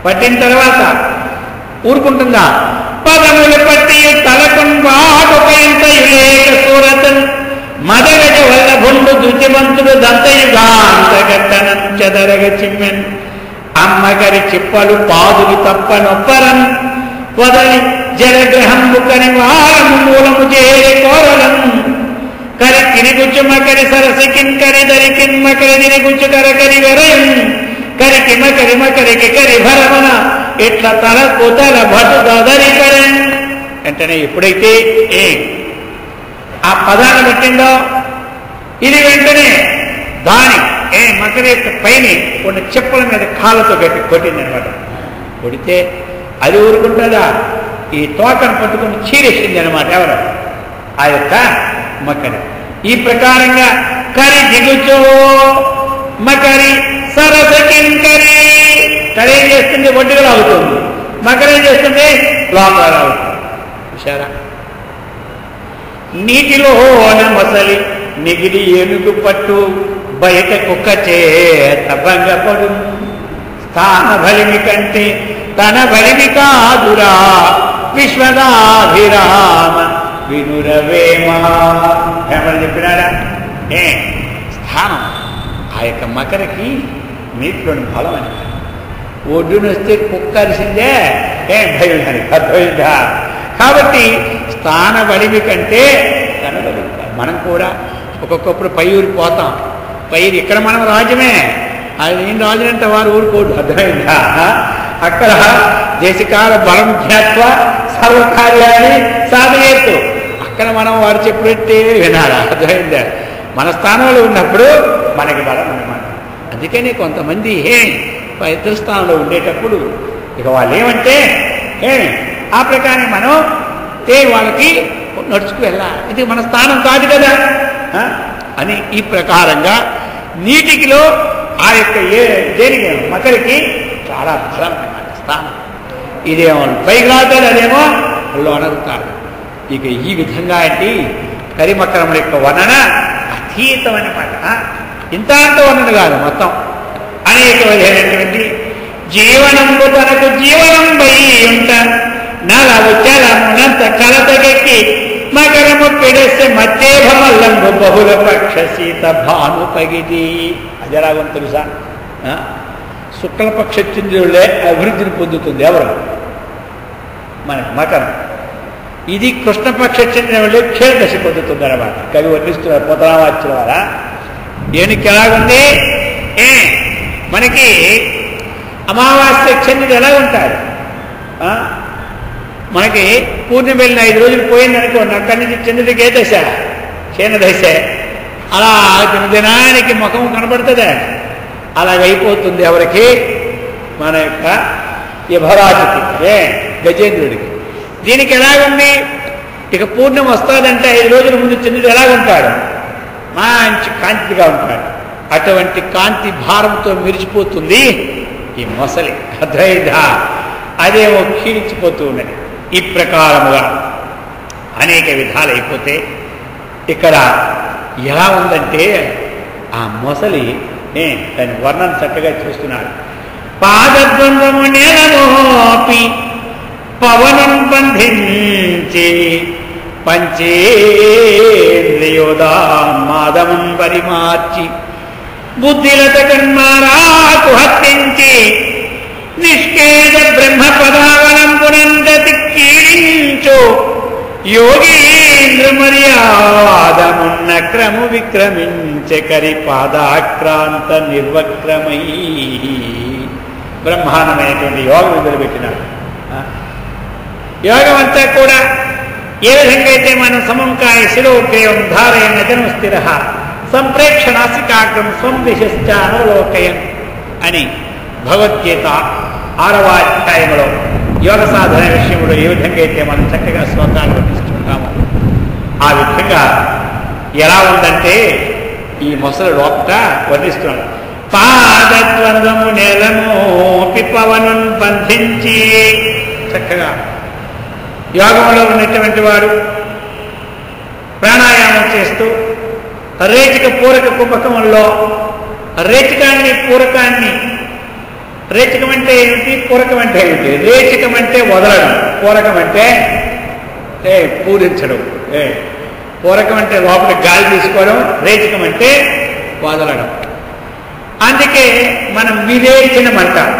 పట్టిన తర్వాత ఊరుకుంటుందా? పదములు పట్టి తలకుంబాటుపైంతయులేక సూరతన్ మదగజ వల్లభుండు దుతిమంతుడు దంతయుగాంతగట్టనం చెదరగ చిమ్మెన్ అమ్మగరి చిప్పలు పాదులు తప్ప నొప్పరం వదలి జలగ్రహంబు కని వారము మూలము చేరి కోరలం కరి తిరిగుచ్చు మకరి సరసి కింకరి దరి కిన్మకరి తిరిగుచ్చు కరకరి వెరయం కరికి మకరి మకరికి కరి భరమన ఇట్లా తల కుతల భటు దదరి కరన్. వెంటనే ఎప్పుడైతే ఆ పదాన్ని పట్టిందో ఇది వెంటనే దాని మకరి యొక్క పైన కొన్ని చెప్పుల మీద కాళ్ళతో గట్టి కొట్టిందనమాట. కొడితే అది ఊరుకుంటుందా? ఈ తోకను పట్టుకుని చీరేసింది అనమాట. ఎవరు? ఆ యొక్క మకరి. ఈ ప్రకారంగా కరి దిగుచో మకరి సరస కింకరి. కరి ఏం చేస్తుంది? ఒడ్డుగా లాగుతుంది. మకరి ఏం చేస్తుంది? లోపల లాగుతుంది. చూశారా? నీటిలో మసలి నిగిలి ఏనుగు పట్టు బయట కుక్క చేత భంగపడు స్థాన బలిమి కంటే తన బలిమి కాదురా విశ్వదాభిరామ వినురవేమా. ఏమని చెప్పినారా? స్థానం ఆ యొక్క మకరకి నీటిలోని బలం అని. ఒడ్డును వస్తే కుక్క అరిసిందే భయం అని అర్థమైందా? కాబట్టి స్థాన బలిమి కంటే తన బలిమి. మనం కూడా ఒక్కొక్కప్పుడు పై ఊరికి పోతాం. పైరు ఇక్కడ మనం రాజ్యమే, అది నేను రాజునంటే వారు ఊరుకోడు. అర్థమైందా? అక్కడ దేశకాల బలం జ్ఞాత్వ సర్వకార్యాన్ని సాధయేత్తు. అక్కడ మనం వారు చెప్పినట్టే వినాలి. అర్థమైందా? మన స్థానంలో ఉన్నప్పుడు మనకి బలం అన్నమాట. అందుకని కొంతమంది ఇద్దరు స్థానంలో ఉండేటప్పుడు ఇక వాళ్ళు ఏమంటే ఆ ప్రకారం మనం వాళ్ళకి నడుచుకు వెళ్ళాలి. ఇది మన స్థానం కాదు కదా అని ఈ ప్రకారంగా నీటికిలో ఆ యొక్క దేనికి మకరికి చాలా బలం అన్నమాట స్థానం. ఇదేమో పైకి రాతాడు, అదేమో లోనరుతాడు. ఇక ఈ విధంగా అంటే కరిమకరముల యొక్క వర్ణన అతీతం అన్నమాట. ఇంత అంత వర్ణన కాదు, మొత్తం అనేక విధమైనటువంటి జీవనంబు తనకు జీవనం బయి ఉంట నలవు చలమునంత కలతకెక్కి మకరము పిడెస్తే మధ్యేభమల్లంబు బహుళ పక్ష సీత భాను పగిది. అది ఎలాగో తెలుసా? శుక్లపక్ష చంద్రులే అభివృద్ధిని పొందుతుంది. ఎవరు? మనకి మకరం. ఇది కృష్ణపక్ష చంద్రులే క్షేదశ పొందుతుంది అన్నమాట. కవి వర్ణిస్తున్నారు పోతనామాచ్యుల వారా. దేనికి ఎలాగుంది? మనకి అమావాస్య చంద్రుడు ఎలా ఉంటాడు? మనకి పూర్ణిమ వెళ్ళిన 5 రోజులు పోయిందనుకోండి, అక్కడి నుంచి చంద్రుడికి ఏ దశ? క్షీణదశ. అలా దినానికి ముఖం కనబడుతుందా? అలాగైపోతుంది ఎవరికి? మన యొక్క యభరాజుకి, గజేంద్రుడికి. దీనికి ఎలాగుంది? ఇక పూర్ణిమ వస్తుందంటే 5 రోజుల ముందు చంద్రుడు ఎలాగుంటాడు? మంచి కాంతిగా ఉంటాడు. అటువంటి కాంతి భారంతో మెరిచిపోతుంది ఈ మొసలి. అద్వైత అదేమో క్షీణించిపోతూ ఉన్నది. ఈ ప్రకారముగా అనేక విధాలైపోతే ఇక్కడ ఎలా ఉందంటే ఆ మొసలి దాని వర్ణన చక్కగా చూస్తున్నాడు. పాదద్వంద్వము నేలమోపి పవనం బంధించి పంచేంద్రియోదామాదమం పరిమార్చి బుద్ధిలత కన్మారాకు హత్తించి నిష్కేద బ్రహ్మ పదావలంబునందతి కీడించు యోగీంద్ర మర్యాదమున్న క్రము విక్రమించే కరి పాదాక్రాంత నిర్వక్రమై. బ్రహ్మాండమైనటువంటి యోగం మొదలుపెట్టినాడు. యోగం అంతా కూడా ఏ విధంగా అయితే మనం సమంకాయ శిరోగ్రేవం ధారయన్ నజనం స్థిర సంప్రేక్ష నాసికాగ్రం స్వం దిశశ్చ అనవలోకయన్ అని భగవద్గీత 6వ అధ్యాయంలో యోగ సాధన విషయంలో ఏ విధంగా అయితే మనం చక్కగా శ్లోకాలు వర్ణిస్తుంటామో ఆ విధంగా ఎలా ఉందంటే ఈ మొసలు లోపట వర్ణిస్తున్నాడు. పాదద్వంద్వము నేలము పిపవనం బంధించి చక్కగా యోగంలో ఉన్నటువంటి వాడు ప్రాణాయామం చేస్తూ రేచక పూరక కుంభకంలో రేచకాన్ని పూరకాన్ని, రేచకం అంటే ఏమిటి, పూరకం అంటే ఏమిటి? రేచకం అంటే వదలడం, పూరకం అంటే పూరించడం. పూరకం అంటే లోపల గాలి తీసుకోవడం, రేచకం అంటే వదలడం. అందుకే మనం విరేచనం అంటాం.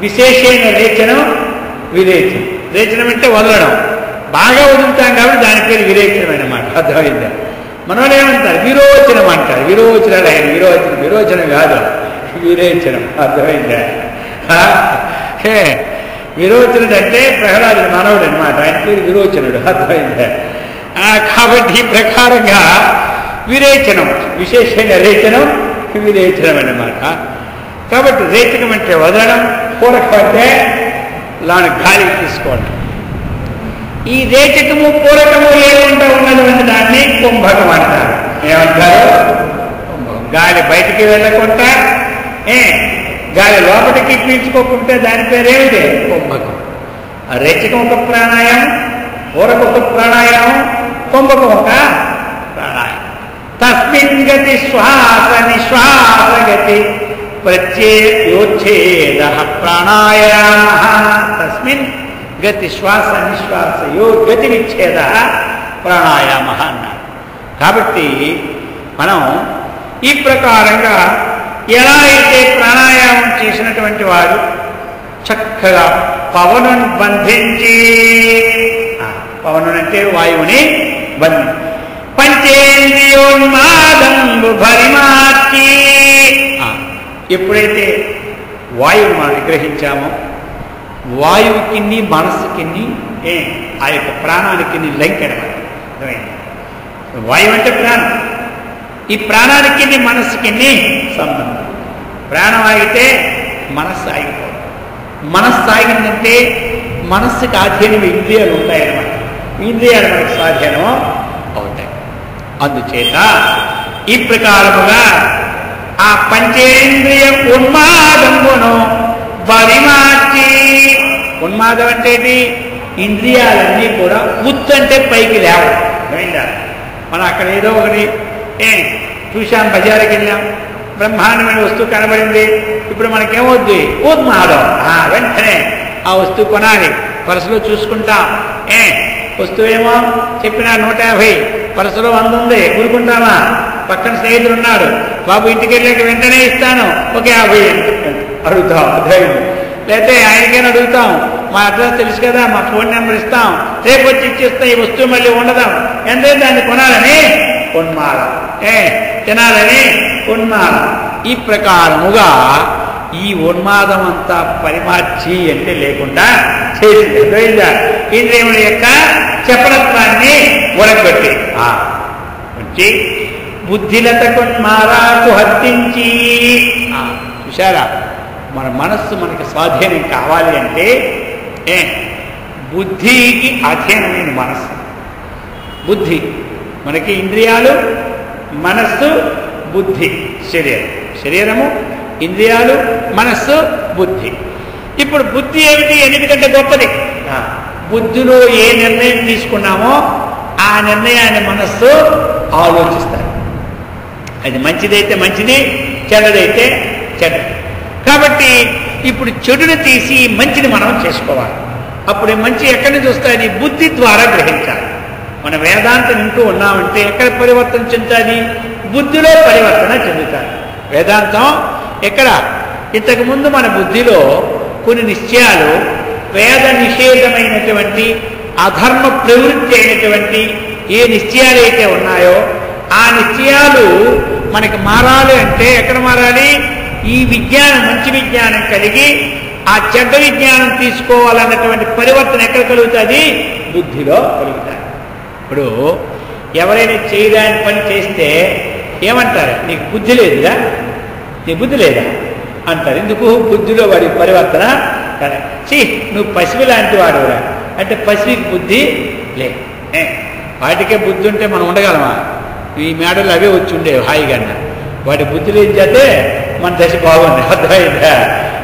విశేషమైన రేచనం విరేచనం. రేచనం అంటే వదలడం, బాగా వదులుతాం కాబట్టి దాని పేరు విరేచనం అన్నమాట. అర్థమైందా? మనోళ్ళు ఏమంటారు? విరోచనం అంటారు. విరోచనాలు ఆయన విరోచనం, విరోచనం కాదు విరేచనం. అర్థమైందా? విరోచనుడు అంటే ప్రహ్లాదుడు మనవుడు అనమాట, ఆయన పేరు విరోచనుడు. అర్థమైందా? కాబట్టి ఈ ప్రకారంగా విరేచనం, విశేషమైన రేచనం విరేచనం అన్నమాట. కాబట్టి రేచకం అంటే వదలడం, పూరకం అంటే లాను గాలి తీసుకోవడం. ఈ రేచకము పూరకము లేకుండా ఉన్నటువంటి దాన్ని కుంభకం అంటారు. ఏమంటారు? గాలి బయటికి వెళ్ళకుండా గాలి లోపలికి పీల్చుకోకుంటే దాని పేరేమిటి? కుంభకం. రేచకం ఒక ప్రాణాయామం, పూరకం ఒక ప్రాణాయామం, కుంభకం ఒక ప్రాణాయామం. తస్మిన్ గతి శ్వాస నిశ్వాస గతి ప్రత్యేయోచ్ఛేద ప్రాణాయామ. తస్మిన్ గతి శ్వాస నిశ్వాస యో గతి విచ్ఛేద ప్రాణాయామ అన్నారు. కాబట్టి మనం ఈ ప్రకారంగా ఎలా అయితే ప్రాణాయామం చేసినటువంటి వాడు చక్కగా పవనుని బంధించి, పవనుని అంటే వాయువుని బంధించి, పంచేంద్రియోన్మాదంబు భరిమార్చి, ఎప్పుడైతే వాయువు మనం నిగ్రహించామో వాయువుకి మనస్సుకి ఆ యొక్క ప్రాణానికి లంకెడమని అర్థమైంది. వాయువు అంటే ప్రాణం, ఈ ప్రాణానికి మనస్సుకి సంబంధం. ప్రాణం ఆగితే మనస్సు ఆగిపోదు. మనస్సు ఆగిందంటే మనస్సుకి ఆధీనం ఇంద్రియాలు ఉంటాయన్నమాట. ఇంద్రియాలు మనకు స్వాధీనం అవుతాయి. అందుచేత ఈ ప్రకారముగా ఆ పంచేంద్రియ ఉన్మాదమును బరిమార్చి, ఉన్మాదం అంటే ఇంద్రియాలన్నీ కూడా ఉత్తంటే పైకి లేవు. మనం అక్కడ ఏదో ఒకటి చూశాం, బజారుకి వెళ్ళాం, బ్రహ్మాండమైన వస్తువు కనబడింది, ఇప్పుడు మనకేమవుద్ది? ఉన్మాదం. వెంటనే ఆ వస్తువు కొనాలి, పర్సులో చూసుకుంటాం. వస్తువు ఏమో చెప్పినా 150, పర్సులో 100 ఉంది, ఊరుకుంటామా? పక్కన స్నేహితుడు ఉన్నాడు, బాబు ఇంటికి వెళ్ళాక వెంటనే ఇస్తాను, ఒక 50 అడుగుతాం. అర్థమైంది? లేకపోతే ఆయనకైనా అడుగుతాం, మా అడ్రస్ తెలుసు కదా, మా ఫోన్ నెంబర్ ఇస్తాం, రేపు వచ్చి ఇచ్చేస్తాం, ఈ వస్తువు మళ్ళీ ఉండదాం. అంటే దాన్ని కొనాలని ఉన్మాదం, తినాలని ఉన్మాదం. ఈ ప్రకారముగా ఈ ఉన్మాదం అంతా పరిమార్చి అంటే లేకుండా చేసింది. అర్థమైందా? ఇంద్రియముల యొక్క చపలత్వాన్ని ఉడకబెట్టి వచ్చి బుద్ధిలతకు మారాకు హత్తించి. చూశారా? మన మనస్సు మనకి స్వాధీనం కావాలి అంటే బుద్ధికి అధీనమైన మనస్సు. బుద్ధి మనకి ఇంద్రియాలు, మనస్సు, బుద్ధి, శరీరము, ఇంద్రియాలు, మనస్సు, బుద్ధి. ఇప్పుడు బుద్ధి ఏమిటి? ఎన్నిటికంటే గొప్పది. బుద్ధిలో ఏ నిర్ణయం తీసుకున్నామో ఆ నిర్ణయాన్ని మనస్సు ఆలోచిస్తారు. అది మంచిదైతే మంచిది, చెడ్డదైతే చెడ్డది. కాబట్టి ఇప్పుడు చెడుని తీసి మంచిని మనం చేసుకోవాలి. అప్పుడు మంచి ఎక్కడి నుంచి వస్తుంది? బుద్ధి ద్వారా గ్రహించాలి. మన వేదాంతం వింటూ ఉన్నామంటే ఎక్కడ పరివర్తన చెందుతుంది? బుద్ధిలో పరివర్తన చెందుతారు. వేదాంతం ఎక్కడ? ఇంతకుముందు మన బుద్ధిలో కొన్ని నిశ్చయాలు, వేద నిషేధమైనటువంటి అధర్మ ప్రవృత్తి అయినటువంటి ఏ నిశ్చయాలు అయితే ఉన్నాయో ఆ నిశ్చయాలు మనకి మారాలి అంటే ఎక్కడ మారాలి? ఈ విజ్ఞానం, మంచి విజ్ఞానం కలిగి ఆ చెడ్డ విజ్ఞానం తీసుకోవాలన్నటువంటి పరివర్తన ఎక్కడ కలుగుతుంది? బుద్ధిలో కలుగుతుంది. ఇప్పుడు ఎవరైనా చేయడానికి పని చేస్తే ఏమంటారు? నీకు బుద్ధి లేదురా, నీ బుద్ధి లేదా అంటారు. ఎందుకు? బుద్ధిలో వాడి పరివర్తన కదా. నువ్వు పసివి లాంటి వాడురా అంటే పసివికి బుద్ధి లే. వాటికే బుద్ధి ఉంటే మనం ఉండగలమా? ఈ మేడలు అవే వచ్చి ఉండేవి హాయిగా. వాటి బుద్ధి లేని చేస్తే మన దశ బాగుంది. అర్థమైందా?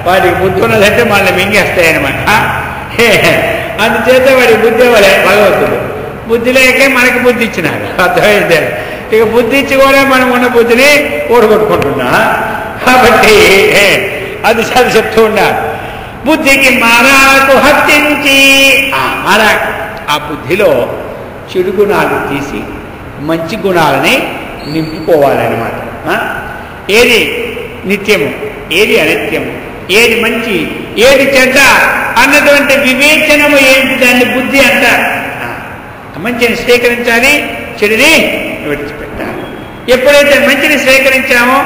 వాటికి బుద్ధి ఉన్నదంటే మనల్ని మింగేస్తాయన్నమాట. అందుచేత వాడి బుద్ధి వలే భగవంతుడు. బుద్ధి లేకే మనకి బుద్ధి ఇచ్చినాడు. అర్థమైందే. ఇక బుద్ధి ఇచ్చి కూడా మనం ఉన్న బుద్ధిని ఓడగొట్టుకుంటున్నా. కాబట్టి అది చెప్తూ ఉన్నాడు. బుద్ధికి మారాకు హత్తించి మారాకు ఆ బుద్ధిలో చెడు గుణాలు తీసి మంచి గుణాలని నింపుకోవాలన్నమాట. ఏది నిత్యము, ఏది అనిత్యము, ఏది మంచి, ఏది చెడ్డ అన్నటువంటి వివేచనము ఏంటి, దాన్ని బుద్ధి అంటారు. మంచిని స్వీకరించాలి, చెడుని విడిచిపెట్టాలి. ఎప్పుడైతే మంచిని స్వీకరించామో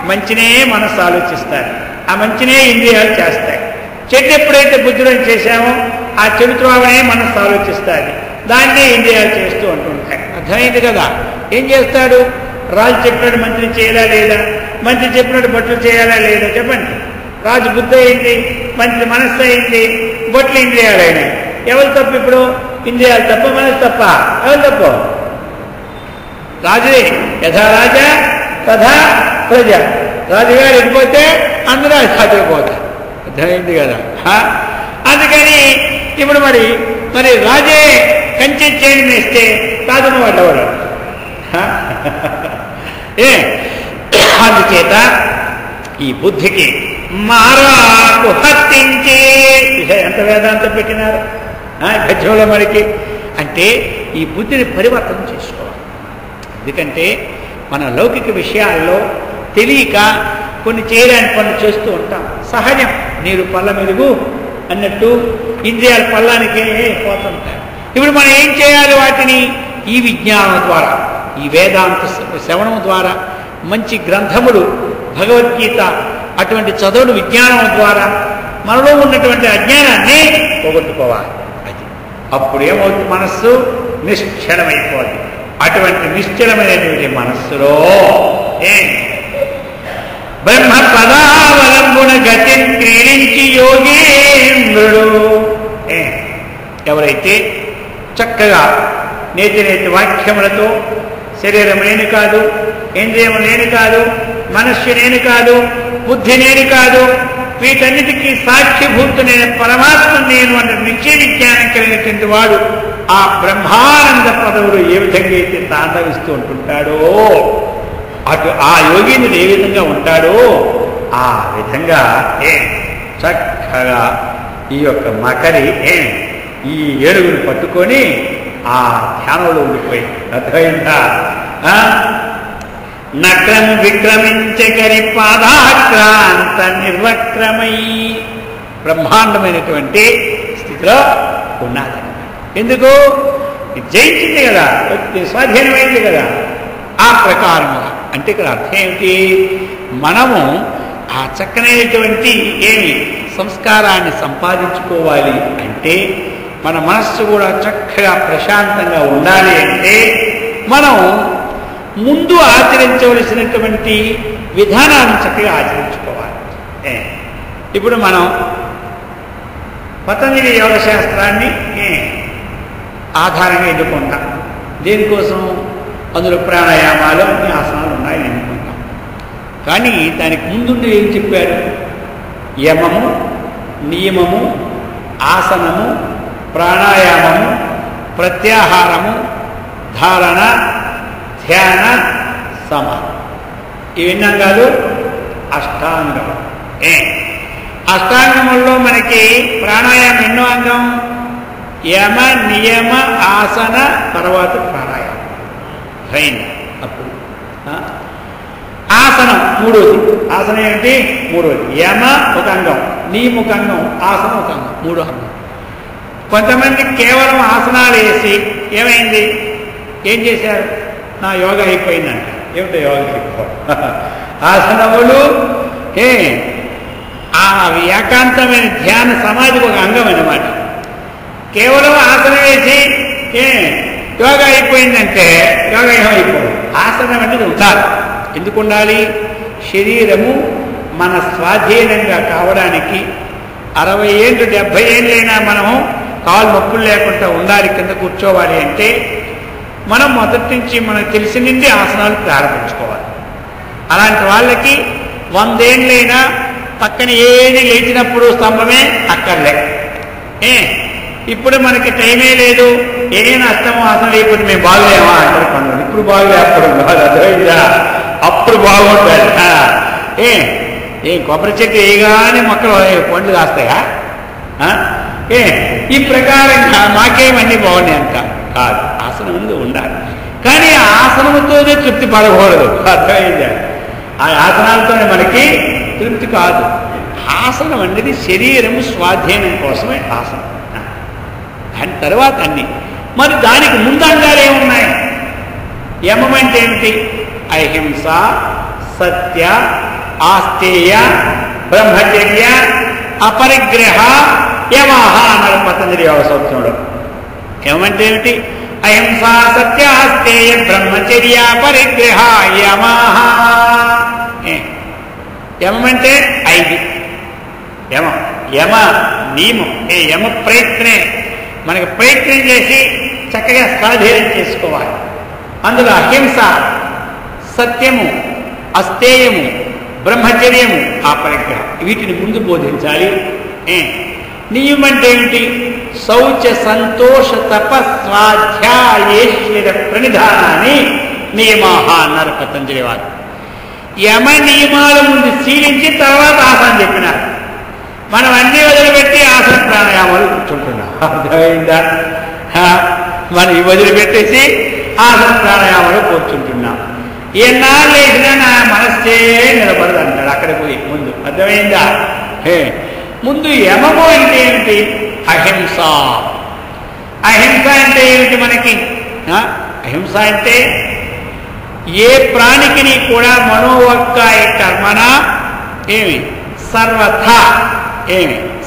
మంచినే మనసు ఆలోచిస్తారు, ఆ మంచినే ఇంద్రియాలు చేస్తాయి. చెడు ఎప్పుడైతే బుద్ధిలో చేశామో ఆ చెడు త్రోవనే మనసు ఆలోచిస్తుంది, దాన్నే ఇంద్రియాలు చేస్తూ ఉంటుంటాయి. అర్థమైంది కదా. ఏం చేస్తాడు? రాజు చెప్పినట్టు మంత్రి చేయాలా లేదా, మంత్రి చెప్పినట్టు బట్టలు చేయాలా లేదా చెప్పండి. రాజు బుద్ధి అయింది, మంత్రి మనస్సు అయింది, బొట్లు ఇంద్రియాలు అయినాయి. ఎవరు తప్పు ఇప్పుడు? ఇంద్రియాలు తప్ప, మనసు తప్ప? ఎవరు తప్పు? రాజుదే. యథా రాజా తథా ప్రజ. రాజుగారు వెళ్ళిపోతే అందరూ సాధిపోతారు. అర్థమైంది కదా. అందుకని ఇప్పుడు మరి రాజే కంచె చేయని ఇస్తే రాజును వాళ్ళు ఎవరు? అందుచేత ఈ బుద్ధికి మారాకు హత్తించి ఎంత వేదాంతం పెట్టినారు గద్యంలో మనకి. అంటే ఈ బుద్ధిని పరివర్తన చేసుకోవాలి. ఎందుకంటే మన లౌకిక విషయాల్లో తెలియక కొన్ని చేయడానికి పనులు చేస్తూ ఉంటాం. సహజం. నీరు పళ్ళ మెరుగు అన్నట్టు ఇంద్రియాల పళ్ళానికి పోతుంటాయి. ఇప్పుడు మనం ఏం చేయాలి? వాటిని ఈ విజ్ఞానం ద్వారా, ఈ వేదాంత శ్రవణం ద్వారా, మంచి గ్రంథములు, భగవద్గీత అటువంటి చదువులు విజ్ఞానం ద్వారా మనలో ఉన్నటువంటి అజ్ఞానాన్ని పోగొట్టుకోవాలి. అది అప్పుడు ఏమవుతుంది? మనస్సు నిశ్చలమైపోతుంది. అటువంటి నిశ్చలమైనటువంటి మనస్సులో బ్రహ్మ పదావలంబున గతి క్రీడించి యోగేంద్రుడు ఎవరైతే చక్కగా నేతి నేతి వాక్యములతో శరీరం నేను కాదు, ఇంద్రియం నేను కాదు, మనస్సు నేను కాదు, బుద్ధి నేను కాదు, వీటన్నిటికీ సాక్షిభూతునైన పరమాత్మ నేను అన్న నిత్య విజ్ఞానం కలిగినటువంటి వాడు ఆ బ్రహ్మానంద పదవులు ఏ విధంగా అయితే తాండవిస్తూ ఉంటుంటాడో అటు ఆ యోగీంద్రుడు ఏ విధంగా ఉంటాడో ఆ విధంగా చక్కగా ఈ యొక్క మకరి ఈ ఏడుగురు పట్టుకొని ఆ ధ్యానంలో ఉండిపోయి. అర్థమైందా? నక్రం విక్రమించగరి పాదాక్రాంత నిర్వక్రమై బ్రహ్మాండమైనటువంటి స్థితిలో ఉన్నది. ఎందుకు? జయించింది కదా, స్వాధీనమైంది కదా. ఆ ప్రకారముగా అంటే ఇక్కడ అర్థం ఏమిటి? మనము ఆ చక్కనైనటువంటి సంస్కారాన్ని సంపాదించుకోవాలి అంటే, మన మనస్సు కూడా చక్కగా ప్రశాంతంగా ఉండాలి అంటే మనం ముందు ఆచరించవలసినటువంటి విధానాన్ని చక్కగా ఆచరించుకోవాలి. ఇప్పుడు మనం పతంజలి యోగ శాస్త్రాన్ని ఆధారంగా ఎన్నుకుంటాం. దేనికోసం? అందులో ప్రాణాయామాలు, అన్ని ఆసనాలు ఉన్నాయని ఎన్నుకుంటాం. కానీ దానికి ముందుండి ఏం చెప్పారు? యమము, నియమము, ఆసనము, ప్రాణాయామము, ప్రత్యాహారము, ధారణ, ధ్యాన, సమాధి. ఈ అంగాలు అష్టాంగం. అష్టాంగముల్లో మనకి ప్రాణాయామం ఎన్నో అంగం? యమ, నియమ, ఆసన, తర్వాత ప్రాణాయామం. అయింది. అప్పుడు ఆసనం మూడోది. ఆసనం ఏంటి? మూడోది. యమ ఒక అంగం, నియమ ఒక అంగం, ఆసనం ఒక అంగం, మూడో అంగం. కొంతమంది కేవలం ఆసనాలు వేసి ఏమైంది? ఏం చేశారు? నా యోగా అయిపోయిందంట. ఏమిటో యోగా అయిపోవడం? ఆసనములు ఆ ఏకాంతమైన ధ్యాన సమాధికి ఒక అంగం అన్నమాట. కేవలం ఆసనం వేసి యోగా అయిపోయిందంటే యోగా ఏమైపోదు. ఆసనం అనేది ఉండాలి. ఎందుకు ఉండాలి? శరీరము మన స్వాధీనంగా కావడానికి 60 ఏళ్ళు 70 ఏళ్ళైనా మనము కాలు నొప్పులు లేకుండా ఉండాలి, కింద కూర్చోవాలి అంటే మనం మొదటి నుంచి మనకు తెలిసి నుండి ఆసనాలు ప్రారంభించుకోవాలి. అలాంటి వాళ్ళకి 100 ఏళ్ళైనా పక్కన ఏది లేచినప్పుడు స్తంభమే అక్కర్లే. ఇప్పుడు మనకి టైమే లేదు, ఏ నష్టము ఆసనం అయిపోతే మేము బాగులేమా అంటారు కొందరు. ఇప్పుడు బాగులేకపోవడం కాదు, అర్థమైందా? అప్పుడు బాగుంటుంది. ఏం కొబ్బరి చెట్టు వేయగానే మొక్కలు పండ్లు కాస్తాయా? ఈ ప్రకారంగా మాకేమన్నీ బాగున్నాయి అంట కాదు, ఆసనం ముందు ఉండాలి. కానీ ఆ ఆసనముతోనే తృప్తి పడకూడదు, అర్థమైందా? ఆ ఆసనాలతోనే మనకి తృప్తి కాదు. ఆసనం అనేది శరీరము స్వాధీనం కోసమే ఆసనం. దాని తర్వాత అన్ని. మరి దానికి ముందు అంగాలు ఏమున్నాయి? యమం అంటే ఏమిటి? అహింస, సత్య, ఆస్తేయ, బ్రహ్మచర్య, అపరిగ్రహ, యమః అన్నారు పతంజలి యోగ సూత్రంలో. యమంటే ఏమిటి? అహింస, సత్య, ఆస్తేయ, బ్రహ్మచర్య, పరిగ్రహ, యమః. యమంటే 5. యమ నియమం. యమ ప్రయత్నే, మనకి ప్రయత్నం చేసి చక్కగా స్వాధీనం చేసుకోవాలి. అందులో అహింస, సత్యము, అస్తేయము, బ్రహ్మచర్యము, ఆ పరిగ్రహం, వీటిని ముందు బోధించాలి. నియమం అంటే ఏమిటి? శౌచ, సంతోష, తపస్వాధ్యాయేశ్వర ప్రణిధానాన్ని నియమాహ అన్నారు పతంజలి వారు. యమ నియమాల ముందు శీలించి తర్వాత ఆసనం చెప్పినారు. మనం అన్ని వదిలిపెట్టి ఆసన ప్రాణాయామాలు కూర్చుంటున్నాం, అర్థమైందా? మనం వదిలిపెట్టేసి ఆసన ప్రాణాయామాలు కూర్చుంటున్నాం. ఎన్నాళ్ళు వేసినా నా మనస్సే నిలబడదు అంటాడు అక్కడ పోయి ముందు, అర్థమైందా? ముందు యమము అంటే ఏమిటి? అహింస. అహింస అంటే ఏమిటి మనకి? అహింస అంటే ఏ ప్రాణికిని కూడా మనోవాక్కాయ కర్మణ సర్వథా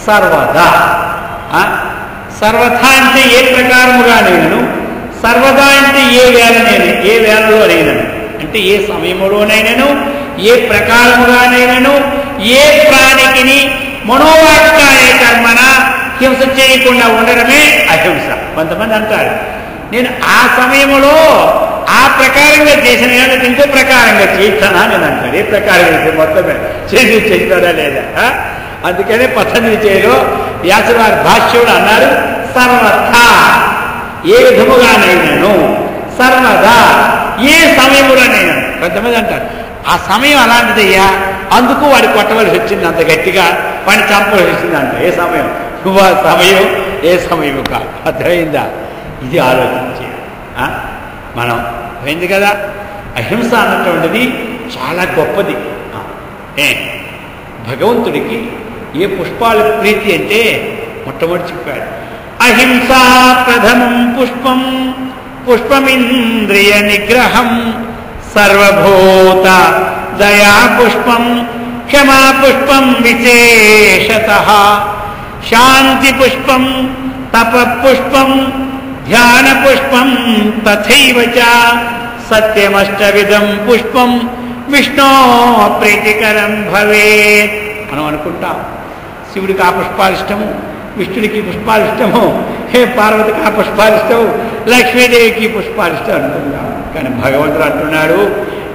సర్వదా. సర్వథా అంటే ఏ ప్రకారముగా నేను, సర్వదా అంటే ఏ వేళలోనైనా, అంటే ఏ సమయంలోనైనాను, ఏ ప్రకారముగానైనాను, ఏ ప్రాణికిని మనోవాక్కాయ కర్మణ హింస చేయకుండా ఉండడమే అహింస. కొంతమంది అంటారు, నేను ఆ సమయంలో ఆ ప్రకారంగా చేసిన కానీ ఇంకో ప్రకారంగా చేస్తానా నేను అంటాడు. ఏ ప్రకారంగా మొత్తమే చేస్తాడా లేదా? అందుకనే పతంజలి చేలో వ్యాసవారి భాష్యుడు అన్నారు, సర్వథా ఏ విధముగానైనాను, సర్వదా ఏ సమయంలోనైనా. కొంతమంది అంటారు ఆ సమయం అలాంటిదయ్యా, అందుకు వాడికి కొట్టవలసి వచ్చింది, అంత గట్టిగా వాడిని చంపవలసి వచ్చింది అంట. ఏ సమయం? నువ్వు ఆ సమయం ఏ సమయం కాదు, అర్థమైందా? ఇది ఆలోచించి మనం అయింది కదా. అహింస అన్నటువంటిది చాలా గొప్పది. భగవంతుడికి ఏ పుష్పాల ప్రీతి అంటే మొట్టమొదటి చెప్పాడు, అహింసా ప్రథమం పుష్పం పుష్పమింద్రియ నిగ్రహం, సర్వభూత దయా పుష్పం క్షమా పుష్పం విశేషతః, శాంతి పుష్పం తప పుష్పం ధ్యాన పుష్పం తథైవ చ, సత్యమష్టవిధం పుష్పం విష్ణో ప్రీతికరం భవేత్. మనం అనుకుంటాం శివుడికి ఆ పుష్పాలు ఇష్టము, విష్ణుడికి పుష్పాలు ఇష్టము, పార్వతికి ఆ పుష్పాలు ఇష్టము, లక్ష్మీదేవికి పుష్పాలు ఇష్టం అనుకుంటాం. కానీ భగవంతుడు అంటున్నాడు,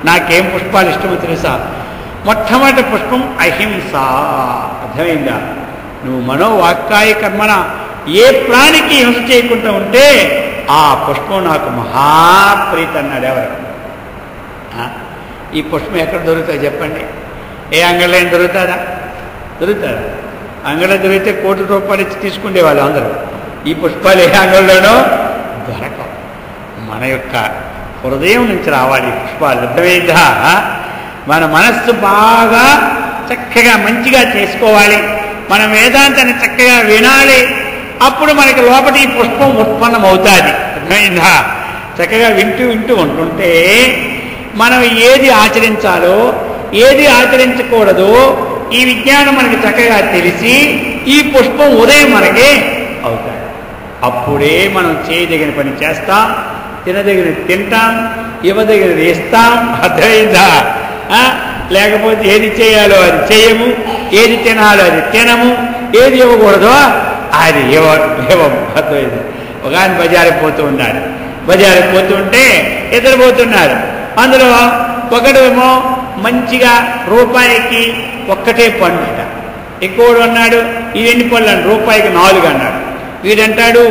నాకేం పుష్పాలు ఇష్టమో తెలుసా? మొట్టమొదటి పుష్పం అహింస. అర్థమైందా? నువ్వు మనోవాక్కాయ కర్మన ఏ ప్రాణికి హింస చేయకుండా ఉంటే ఆ పుష్పం నాకు మహాప్రీతి అన్నాడు. ఎవరు? ఈ పుష్పం ఎక్కడ దొరుకుతుంది చెప్పండి? ఏ అంగడిలో ఏం దొరుకుతుందా? దొరుకుతుందా? అంగడిలో దొరికితే ₹1 కోటి ఇచ్చి తీసుకునేవాళ్ళు అందరూ. ఈ పుష్పాలు ఏ అంగడిలోనో దొరకవు. మన యొక్క హృదయం నుంచి రావాలి ఈ పుష్పాలు, అర్థమైందా? మన మనస్సు బాగా చక్కగా మంచిగా చేసుకోవాలి, మన వేదాంతాన్ని చక్కగా వినాలి. అప్పుడు మనకి లోపల ఈ పుష్పం ఉత్పన్నం అవుతుంది, అర్థమైందా? చక్కగా వింటూ వింటూ ఉంటుంటే మనం ఏది ఆచరించాలో ఏది ఆచరించకూడదో ఈ విజ్ఞానం మనకి చక్కగా తెలిసి ఈ పుష్పం ఉదయం మనకే అవుతాయి. అప్పుడే మనం చేయదగిన పని చేస్తాం, తినదగినది తింటాం, ఇవ్వదగినది ఇస్తాం, అర్థమైందా? లేకపోతే ఏది చేయాలో అది చేయము, ఏది తినాలో అది తినము, ఏది ఇవ్వకూడదో అది ఇవ్వము, అర్థమైంది? ఒక ఆయన బజారుకి పోతూ ఉన్నాడు, బజారుకి పోతుంటే ఇద్దరు పోతున్నారు. అందులో ఒకడేమో మంచిగా రూపాయికి ఒక్కటే పండుట, ఇంకోడు అన్నాడు ఈ ఎన్ని పళ్ళు అని రూపాయికి 4 అన్నాడు. వీడంటాడు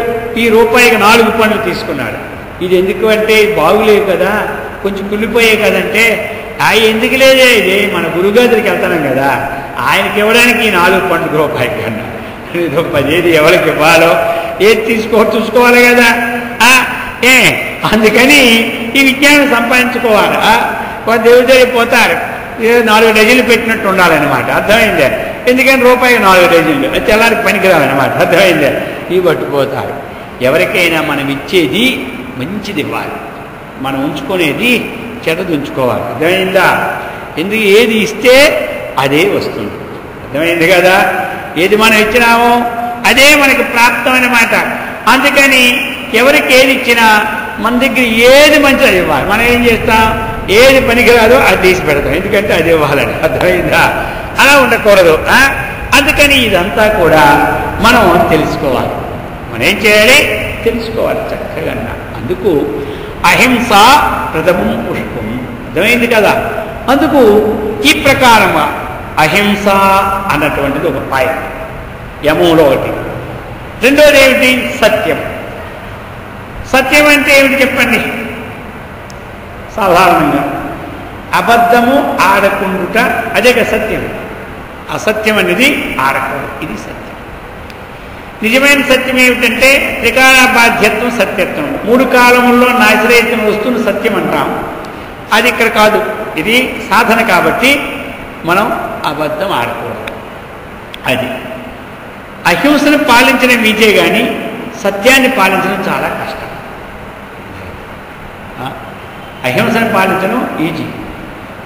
ఈ రూపాయికి 4 పండ్లు తీసుకున్నాడు. ఇది ఎందుకు అంటే బాగులేవు కదా, కొంచెం కుళ్ళిపోయాయి కదంటే ఎందుకు లేదే, ఇది మన గురుగారికి వెళ్తున్నాం కదా, ఆయనకి ఇవ్వడానికి ఈ 4 పండ్లు రూపాయికి అన్నా. ఏది ఎవరికి ఇవ్వాలో ఏది చూసుకోవాలి కదా. అందుకని ఈ విజ్ఞానం సంపాదించుకోవాలి. దేవుడి దగ్గర పోతారు, 4 డజన్లు పెట్టినట్టు ఉండాలన్నమాట. అర్థమైందే? ఎందుకని రూపాయి 4 డజన్లు అది తెల్లారికి పనికిరావన్నమాట. అర్థమైందే? ఇవి పట్టుకుపోతారు. ఎవరికైనా మనం ఇచ్చేది మంచిది ఇవ్వాలి, మనం ఉంచుకునేది చెడ్డది ఉంచుకోవాలి. అర్థమైందా? ఎందుకు ఏది ఇస్తే అదే వస్తుంది. అర్థమైంది కదా? ఏది మనం ఇచ్చినామో అదే మనకి ప్రాప్తం అన్నమాట. అందుకని ఎవరికి ఏది ఇచ్చినా మన దగ్గర ఏది మంచిది ఇవ్వాలి. మనం ఏం చేస్తాం, ఏది పనికిరాదో అది తీసి పెడతాం, ఎందుకంటే అది ఇవ్వాలని. అర్థమైందా? అలా ఉండకూడదు. అందుకని ఇదంతా కూడా మనం తెలుసుకోవాలి. మనం ఏం చేయాలి? తెలుసుకోవాలి చక్కగా. అందుకు అహింస ప్రథమం పుష్పం. అర్థమైంది కదా? అందుకు ఈ ప్రకారంగా అహింస అన్నటువంటిది ఒక పాయింట్, యమంలో ఒకటి. రెండోది ఏమిటి? సత్యం. సత్యం అంటే ఏమిటి చెప్పండి? సాధారణంగా అబద్ధము ఆడకుండుట, అదే కదా సత్యం. అసత్యం అనేది ఆడకూడదు, ఇది సత్యం. నిజమైన సత్యం ఏమిటంటే త్రికాల బాధ్యత్వం, సత్యత్వం. 3 కాలముల్లో నాశరహితం వస్తువును సత్యం అంటాం. అది ఇక్కడ కాదు, ఇది సాధన కాబట్టి మనం అబద్ధం ఆడకూడదు. అది అహింసను పాలించడం ఈజీ, కానీ సత్యాన్ని పాలించడం చాలా కష్టం. అహింసను పాలించడం ఈజీ,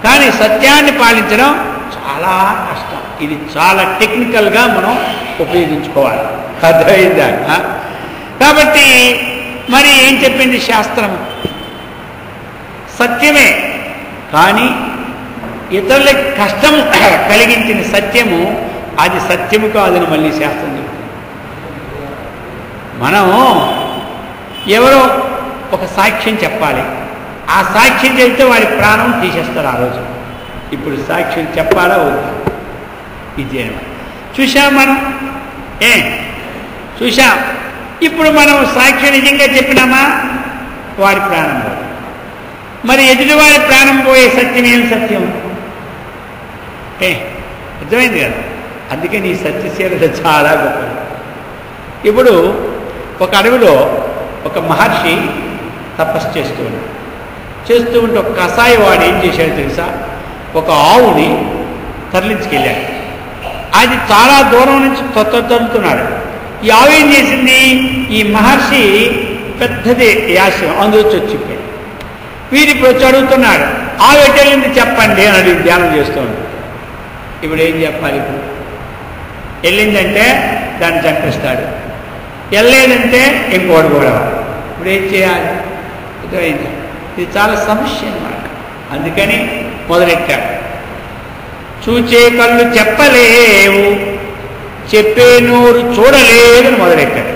కానీ సత్యాన్ని పాలించడం చాలా కష్టం. ఇది చాలా టెక్నికల్గా మనం ఉపయోగించుకోవాలి. అర్థమైందా? కాబట్టి మరి ఏం చెప్పింది శాస్త్రం? సత్యమే, కానీ ఇతరులకు కష్టం కలిగించిన సత్యము అది సత్యము కాదని మళ్ళీ శాస్త్రం చెప్తుంది. మనం ఎవరో ఒక సాక్ష్యం చెప్పాలి, ఆ సాక్ష్యం చెప్తే వారి ప్రాణం తీసేస్తారు ఆ రోజు. ఇప్పుడు సాక్ష్యం చెప్పాలా వద్దా? ఇది చూసాం మనం, చూసాం. ఇప్పుడు మనం సాక్ష్యం నిజంగా చెప్పినామా వారి ప్రాణం పోదు. మరి ఎదుటివారి ప్రాణం పోయే సత్యం ఏం సత్యం? అర్థమైంది కదా? అందుకని ఈ సత్యశీలత చాలా గొప్పది. ఇప్పుడు ఒక అడవిలో ఒక మహర్షి తపస్సు చేస్తూ ఉంటే ఒక కషాయి వాడు ఏం చేశాడు తెలుసా? ఒక ఆవుని తరలించుకెళ్ళాడు. అది చాలా దూరం నుంచి తొత్తున్నాడు. ఈ ఆవు ఏం చేసింది? ఈ మహర్షి పెద్దది యాశం అందులో వచ్చిపోయాడు. వీడు ఇప్పుడు వచ్చి అడుగుతున్నాడు, ఆవు ఎట్టెళ్ళింది చెప్పండి అని అడిగి ధ్యానం చేస్తున్నాడు. ఇప్పుడు ఏం చెప్పాలి? ఇప్పుడు వెళ్ళిందంటే దాన్ని చంపిస్తాడు, వెళ్ళలేదంటే ఇంకోటి కూడా. ఇప్పుడు ఏం చేయాలి? ఇదైంది. ఇది చాలా సమస్య అన్నమాట. అందుకని మొదలెట్టాడు. చూచే కళ్ళు చెప్పలేవు, చెప్పే నోరు చూడలేదని మొదలెట్టాడు.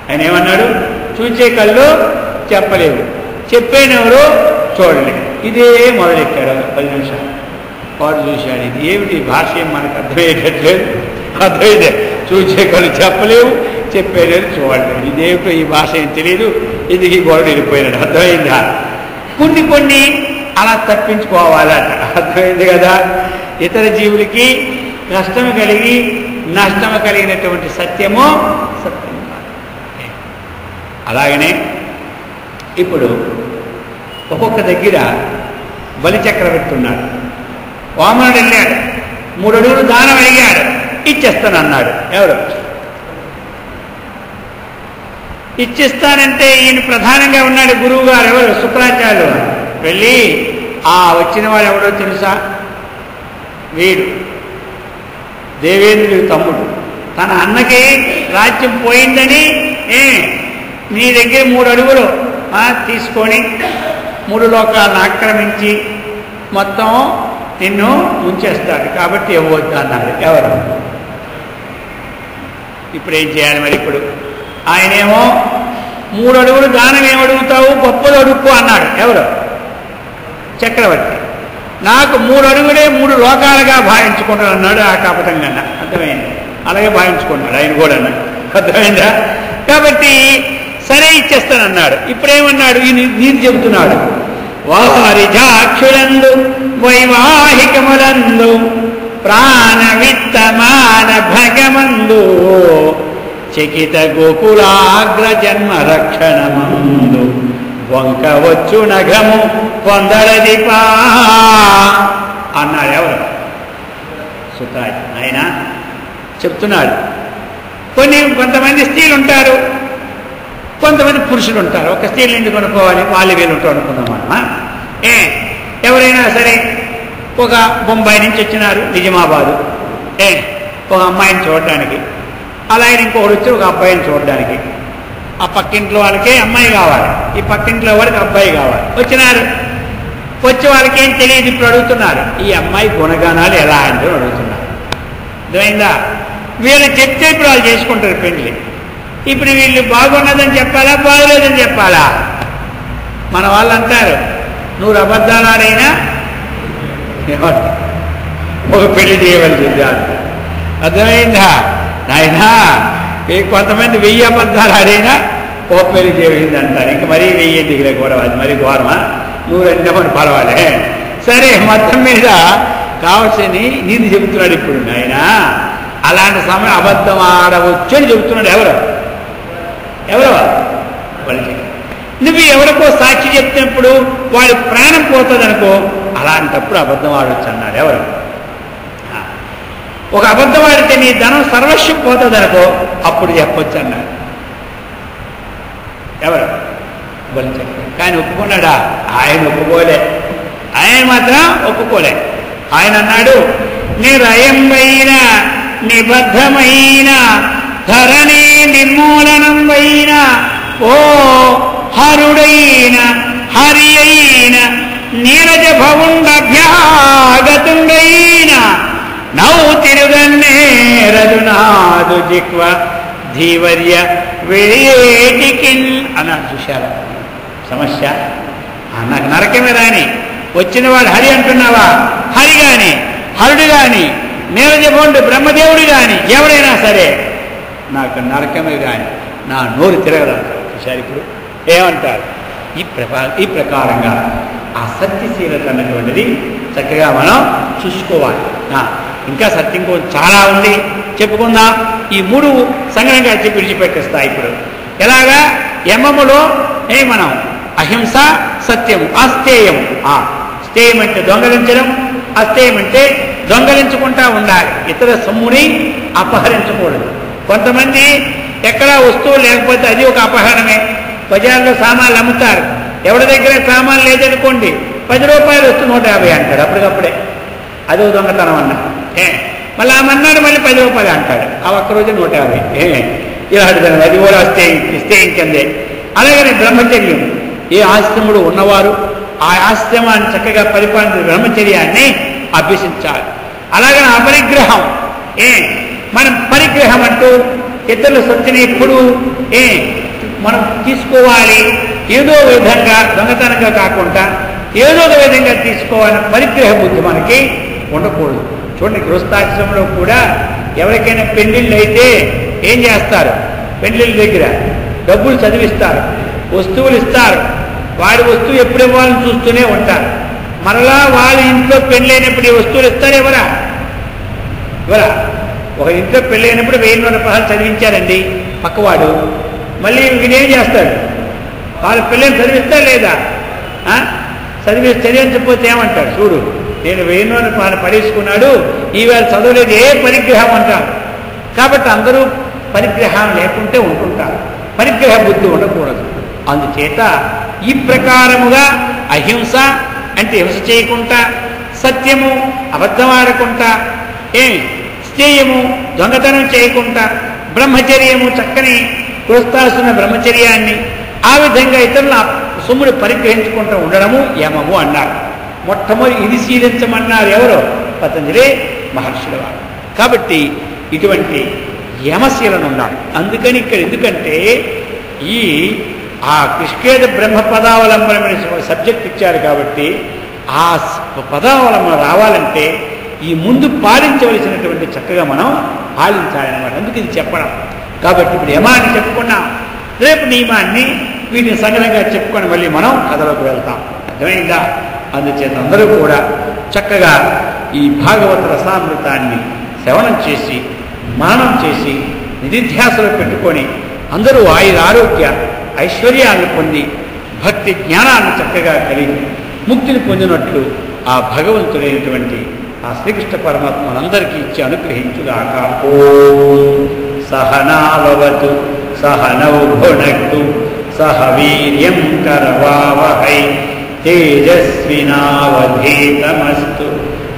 ఆయన ఏమన్నాడు? చూచే కళ్ళు చెప్పలేవు, చెప్పే నోరు చూడలేవు. ఇదే మొదలెట్టాడు 10 నిమిషాలు. వాడు చూశాడు, ఇది ఏమిటి భాష మనకు అర్థమయ్యేటట్లేదు. అర్థమైతే చూసే కళ్ళు చెప్పలేవు, చెప్పేలేదు చూడలేదు, ఇదేమిటో ఈ భాష ఏం తెలియదు, ఇది ఈ గొడవ వెళ్ళిపోయినాడు. అర్థమైందా? కొన్ని అలా తప్పించుకోవాలట. అర్థమైంది కదా? ఇతర జీవులకి కష్టము కలిగి నష్టము కలిగినటువంటి సత్యము సత్యం. అలాగనే ఇప్పుడు ఒక్కొక్క దగ్గర బలిచక్రవర్తి ఉన్నాడు. వామనుడు వెళ్ళాడు, 3 అడుగులు దానం అడిగాడు, ఇచ్చేస్తానన్నాడు. ఎవరు ఇచ్చిస్తానంటే ఈయన ప్రధానంగా ఉన్నాడు గురువు గారు. ఎవరు? శుక్రాచార్యులు. వెళ్ళి వచ్చిన వాడు ఎవడో తెలుసా? వీడు దేవేంద్రుడి తమ్ముడు. తన అన్నకి రాజ్యం పోయిందని నీ దగ్గర 3 అడుగులు తీసుకొని 3 లోకాలను ఆక్రమించి మొత్తం నిన్ను ముంచేస్తాడు, కాబట్టి ఇవ్వద్దు అన్నాడు. ఎవరు? ఇప్పుడు ఏం చేయాలి మరి? ఇప్పుడు ఆయనేమో 3 అడుగులు దానం ఏమడుగుతావు, గొప్పలు అడుక్కో అన్నాడు. ఎవరు? చక్రవర్తి. నాకు 3 అడుగులే 3 లోకాలుగా భావించుకుంటాడు అన్నాడు. ఆ కాపటంగా అర్థమైంది. అలాగే భావించుకున్నాడు ఆయన కూడా. అర్థమైందా? కాబట్టి సరే ఇచ్చేస్తానన్నాడు. ఇప్పుడేమన్నాడు? ఈ నీతి చెబుతున్నాడు. వారి జాక్షులందు వైవాహికములందు ప్రాణ విత్తమాన భగమందు చకిత గోకులాగ్ర జన్మ రక్షణమందు వంకవచ్చు నగము పొందరదిపా అన్నాడు. ఎవరు? సుతాయి. ఆయన చెప్తున్నాడు. కొంతమంది స్త్రీలు ఉంటారు, కొంతమంది పురుషులు ఉంటారు. ఒక స్త్రీలు ఎందుకు అనుకోవాలి, వాళ్ళు వీళ్ళు ఉంటారు అనుకుందామా? ఎవరైనా సరే ఒక బొంబాయి నుంచి వచ్చినారు నిజామాబాదు, ఒక అమ్మాయిని చూడడానికి. అలాగే ఇంకొకటి వచ్చి ఒక అబ్బాయిని చూడడానికి. ఆ పక్కింట్లో వాళ్ళకే అమ్మాయి కావాలి, ఈ పక్కింట్లో వాడికి అబ్బాయి కావాలి. వచ్చినారు. వచ్చే వాళ్ళకి ఏం తెలియదు. ఇప్పుడు అడుగుతున్నారు, ఈ అమ్మాయి గుణగానాలు ఎలా అంటే అడుగుతున్నారు. అర్థమైందా? వీళ్ళు చెప్తే ఇప్పుడు వాళ్ళు చేసుకుంటారు పెళ్లి. ఇప్పుడు వీళ్ళు బాగున్నదని చెప్పాలా, బాగలేదని చెప్పాలా? మన వాళ్ళు అంటారు, నువ్వు అబద్ధాలాడైనా ఒక పెళ్లి చేయవలసింది. అర్థమైందా నాయనా? కొంతమంది 1000 అబద్ధాలు ఆడైనా ఓ పెళ్లి చేయవలసింది అంటారు. ఇంక మరీ 1000 దిగులే కూడా, అది మరీ ఘోరమా? 100 మన పర్వాలే. సరే, మొత్తం మీద కావాల్సిన నీతి చెబుతున్నాడు ఇప్పుడు. నాయనా అలాంటి సమయం అబద్ధం ఆడవచ్చు అని చెబుతున్నాడు. ఎవరు నువ్వు ఎవరికో సాక్షి చెప్తున్నప్పుడు వాడి ప్రాణం పోతుంది అనుకో, అలాంటప్పుడు అబద్ధం ఆడవచ్చు అన్నాడు. ఎవరు? ఒక అబద్ధం ఆడితే నీ ధనం సర్వస్వం పోతుంది అనుకో, అప్పుడు చెప్పొచ్చు అన్నాడు. ఎవరు? కానీ ఒప్పుకున్నాడా? ఆయన ఒప్పుకోలే. ఆయన మాత్రం ఒప్పుకోలే. ఆయన అన్నాడు, నిరయంబైన నిబద్ధమైన ధరణి నిర్మూలనం వైన ఓ హరుడైన హరి అయిన నీరజ భవుండభ్యాగతుండైన నౌ తిరుగన్నేరదునాదు జిక్వ ధీవర్య వేటికిన్ అన్నాడు. చూశారా సమస్య? నాకు నరకమే రాని. వచ్చిన వాడు హరి అంటున్నావా? హరి గాని, హరుడు గాని, నీరజభవుండు బ్రహ్మదేవుడు గాని ఎవరైనా సరే నాకు నరకమే గాని నా నోరు తిరగదంటారు. చూశారు? ఇప్పుడు ఏమంటారు? ఈ ప్రకారంగా ఆ సత్యశీలత అన్నటువంటిది చక్కగా మనం చూసుకోవాలి. ఇంకా సత్యం కోసం చాలా ఉంది, చెప్పుకుందాం. ఈ 3 సంగ్రహంగా చెప్పి విడిచిపెట్టేస్తా. ఇప్పుడు ఎలాగా? యమములో మనం అహింస, సత్యం, అస్థేయం. స్థేయం అంటే దొంగలించడం, అస్థేయం అంటే దొంగలించుకుంటా ఉండాలి. ఇతర సొమ్ముని అపహరించకూడదు. కొంతమంది ఎక్కడా వస్తువు లేకపోతే అది ఒక అపహరణమే. బజార్లో సామాన్లు అమ్ముతారు, ఎవరి దగ్గర సామాన్ లేదనుకోండి 10 రూపాయలు వస్తూ 150 అంటాడు. అప్పటికప్పుడే అదో దొంగతనం అన్నా. మళ్ళీ ఆమన్నాడు మళ్ళీ 10 రూపాయలు అంటాడు. ఆ ఒక్కరోజు 150. ఇలా అడుగుతాను. అది కూడా స్థేయించిందే. అలాగనే బ్రహ్మచర్యం. ఏ ఆశ్రముడు ఉన్నవారు ఆ ఆశ్రమాన్ని చక్కగా పరిపాలించిన బ్రహ్మచర్యాన్ని అభ్యసించాలి. అలాగనే అపరిగ్రహం. మనం పరిగ్రహం అంటూ ఇతరుల సొత్తుని ఎప్పుడు మనం తీసుకోవాలి. ఏదో విధంగా దొంగతనంగా కాకుండా ఏదో ఒక విధంగా తీసుకోవాలని పరిగ్రహ బుద్ధి మనకి ఉండకూడదు. చూడండి, గృహస్థాశ్రమంలో కూడా ఎవరికైనా పెళ్లిళ్ళు అయితే ఏం చేస్తారు? పెళ్లిళ్ళ దగ్గర డబ్బులు చదివిస్తారు, వస్తువులు ఇస్తారు. వాడి వస్తువు ఎప్పుడు ఇవ్వాలని చూస్తూనే ఉంటారు. మరలా వాళ్ళ ఇంట్లో పెళ్ళైనప్పుడు ఈ వస్తువులు ఇస్తారు. ఎవరా? ఒక ఇంట్లో పెళ్ళైనప్పుడు 1000 రూపాయలు చదివించారండి పక్కవాడు. మళ్ళీ వీడేం చేస్తాడు? వాళ్ళ పిల్లల్ని చదివిస్తా లేదా? చదివించకపోతే ఏమంటాడు? చూడు, నేను 1000 రూపాయలు పడేసుకున్నాడు, ఈవేళ చదవలేదు. ఏ పరిగ్రహం అంటారు. కాబట్టి అందరూ పరిగ్రహం లేకుంటే ఉంటుంటారు. పరిగ్రహ బుద్ధి ఉండకూడదు. అందుచేత ఈ ప్రకారముగా అహింస అంటే హింస చేయకుండా, సత్యము అబద్ధం ఆడకుండా, స్థేయము దొంగతనం చేయకుండా, బ్రహ్మచర్యము చక్కని గృహస్థాశ్రమ బ్రహ్మచర్యాన్ని ఆ విధంగా ఇతరుల సొమ్ముడు పరిగ్రహించుకుంటూ ఉండడము యమము అన్నారు. మొట్టమొదటి ఇది శీలించమన్నారు. ఎవరు? పతంజలి మహర్షుల వారు. కాబట్టి ఇటువంటి యమశీలను ఉన్నాడు. అందుకని ఇక్కడ ఎందుకంటే ఆ కృష్ణేద బ్రహ్మ పదావలంబనమైన సబ్జెక్ట్ ఇచ్చారు. కాబట్టి ఆ పదావలంబన రావాలంటే ఈ ముందు పాలించవలసినటువంటి చక్కగా మనం పాలించాలన్నమాట. అందుకు ఇది చెప్పడం. కాబట్టి ఇప్పుడు యమాన్ని చెప్పుకున్నాం, రేపు నియమాన్ని, వీటిని సగలంగా చెప్పుకొని మళ్ళీ మనం కథలోకి వెళ్తాం. అర్థమైందా? అందుచేత అందరూ కూడా చక్కగా ఈ భాగవత రసామృతాన్ని శ్రవణం చేసి మననం చేసి నిధిధ్యాసలో పెట్టుకొని అందరూ ఆయురారోగ్య ఐశ్వర్యాలను పొంది భక్తి జ్ఞానాన్ని చక్కగా కలిగి ముక్తిని పొందినట్లు ఆ భగవంతుడైనటువంటి ఆ శ్రీకృష్ణ పరమాత్మ మనందరికీ ఇచ్చి అనుగ్రహించుగాక. ఓం సహనావతు సహనౌ భునక్తు సహ వీర్యం కరవావహై తేజస్వినావధీతమస్తు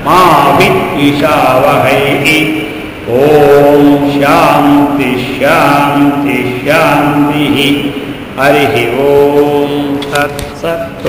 మా విద్విషావహై. ఓం శాంతి శాంతి శాంతి. హరి ఓం తత్సత్.